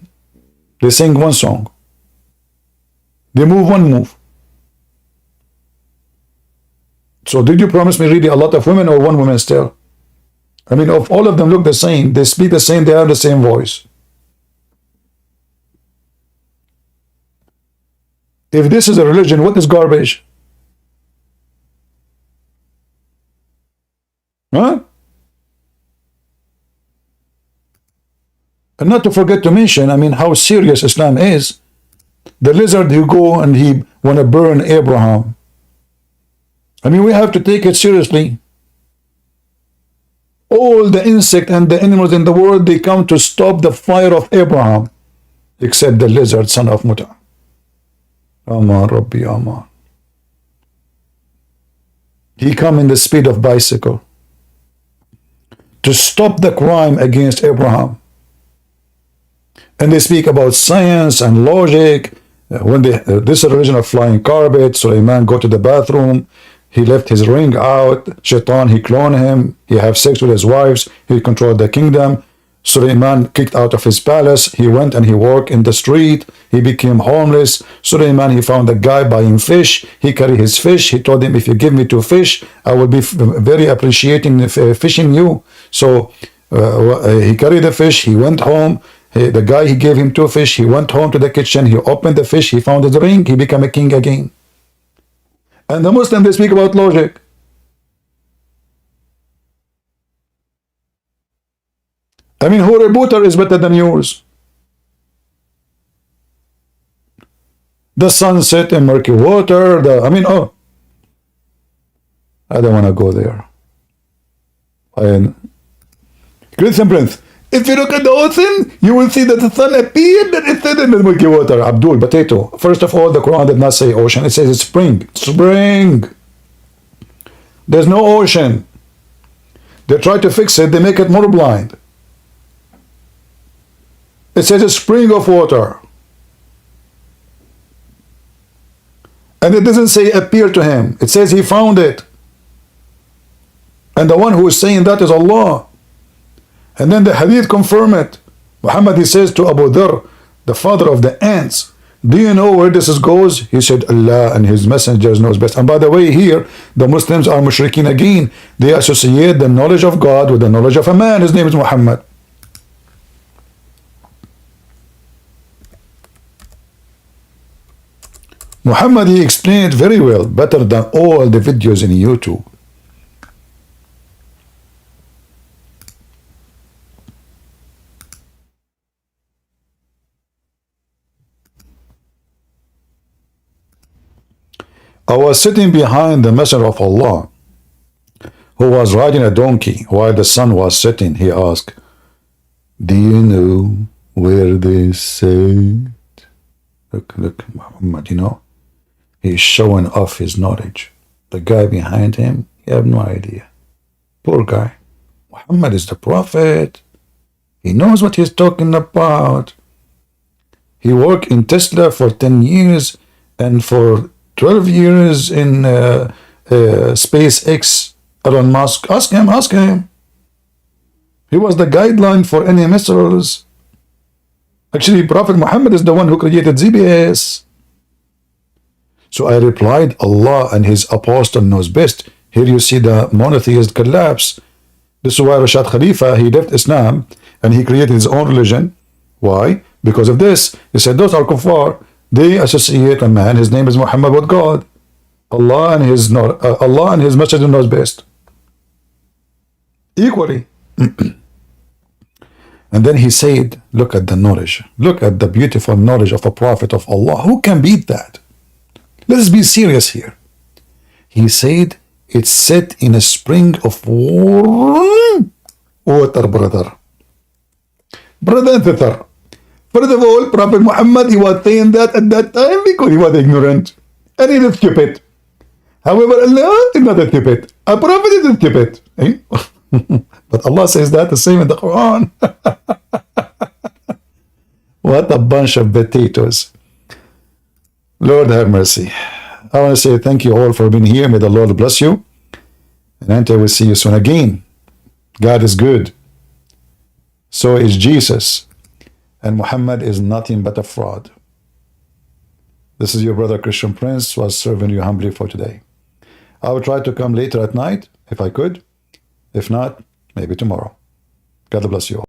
They sing one song. They move one move. So did you promise me really a lot of women or one woman still? I mean, if all of them look the same, they speak the same, they have the same voice. If this is a religion, what is garbage? Huh? And not to forget to mention, I mean, how serious Islam is. The lizard who go and he want to burn Abraham. I mean, we have to take it seriously. All the insects and the animals in the world, they come to stop the fire of Abraham, except the lizard, son of Muta. Aman, Rabbi, Aman. He come in the speed of bicycle to stop the crime against Abraham. And they speak about science and logic. When this is a religion of flying carpet, so a man go to the bathroom, he left his ring out, Shaitan, he cloned him, he have sex with his wives, he controlled the kingdom. Suleiman kicked out of his palace, he went and he worked in the street, he became homeless. Suleiman, he found a guy buying fish, he carried his fish, he told him, if you give me 2 fish, I will be very appreciating fishing you. So he carried the fish, he went home, the guy, he gave him 2 fish, he went home to the kitchen, he opened the fish, he found his ring, he became a king again. And the Muslims, they speak about logic. I mean, whose rebooter is better than yours? The sunset in murky water, I don't want to go there. Christian Prince, if you look at the ocean, you will see that the sun appeared and it said in the murky water. Abdul, potato. First of all, the Quran did not say ocean. It says it's spring. Spring. There's no ocean. They try to fix it. They make it more blind. It says a spring of water. And it doesn't say appear to him. It says he found it. And the one who is saying that is Allah. And then the hadith confirm it. Muhammad, he says to Abu Dhar, the father of the ants, do you know where this goes? He said, Allah and his messengers knows best. And by the way, here, the Muslims are mushrikeen again. They associate the knowledge of God with the knowledge of a man. His name is Muhammad. Muhammad, he explained it very well, better than all the videos in YouTube. I was sitting behind the Messenger of Allah, who was riding a donkey while the sun was setting. He asked, do you know where they said? Look, Muhammad, you know, he's showing off his knowledge. The guy behind him, he have no idea. Poor guy. Muhammad is the prophet. He knows what he's talking about. He worked in Tesla for 10 years and for 12 years in SpaceX. Elon Musk. Ask him. He was the guideline for any missiles. Actually, Prophet Muhammad is the one who created GPS. So I replied, Allah and his apostle knows best. Here you see the monotheist collapse. This is why Rashad Khalifa, he left Islam and he created his own religion. Why? Because of this. He said, those are kuffar. They associate a man, his name is Muhammad, with God. Allah and his messenger knows best. Equally. And then he said, look at the knowledge. Look at the beautiful knowledge of a prophet of Allah. Who can beat that? Let's be serious here. He said, it's set in a spring of water, brother. Brother and sister. First of all, Prophet Muhammad, he was saying that at that time because he was ignorant. And he was stupid. However, Allah is not stupid. A prophet is stupid. Eh? But Allah says that the same in the Quran. What a bunch of potatoes. Lord have mercy. I want to say thank you all for being here. May the Lord bless you. And until we see you soon again. God is good. So is Jesus. And Muhammad is nothing but a fraud. This is your brother Christian Prince, was serving you humbly for today. I will try to come later at night, if I could. If not, maybe tomorrow. God bless you all.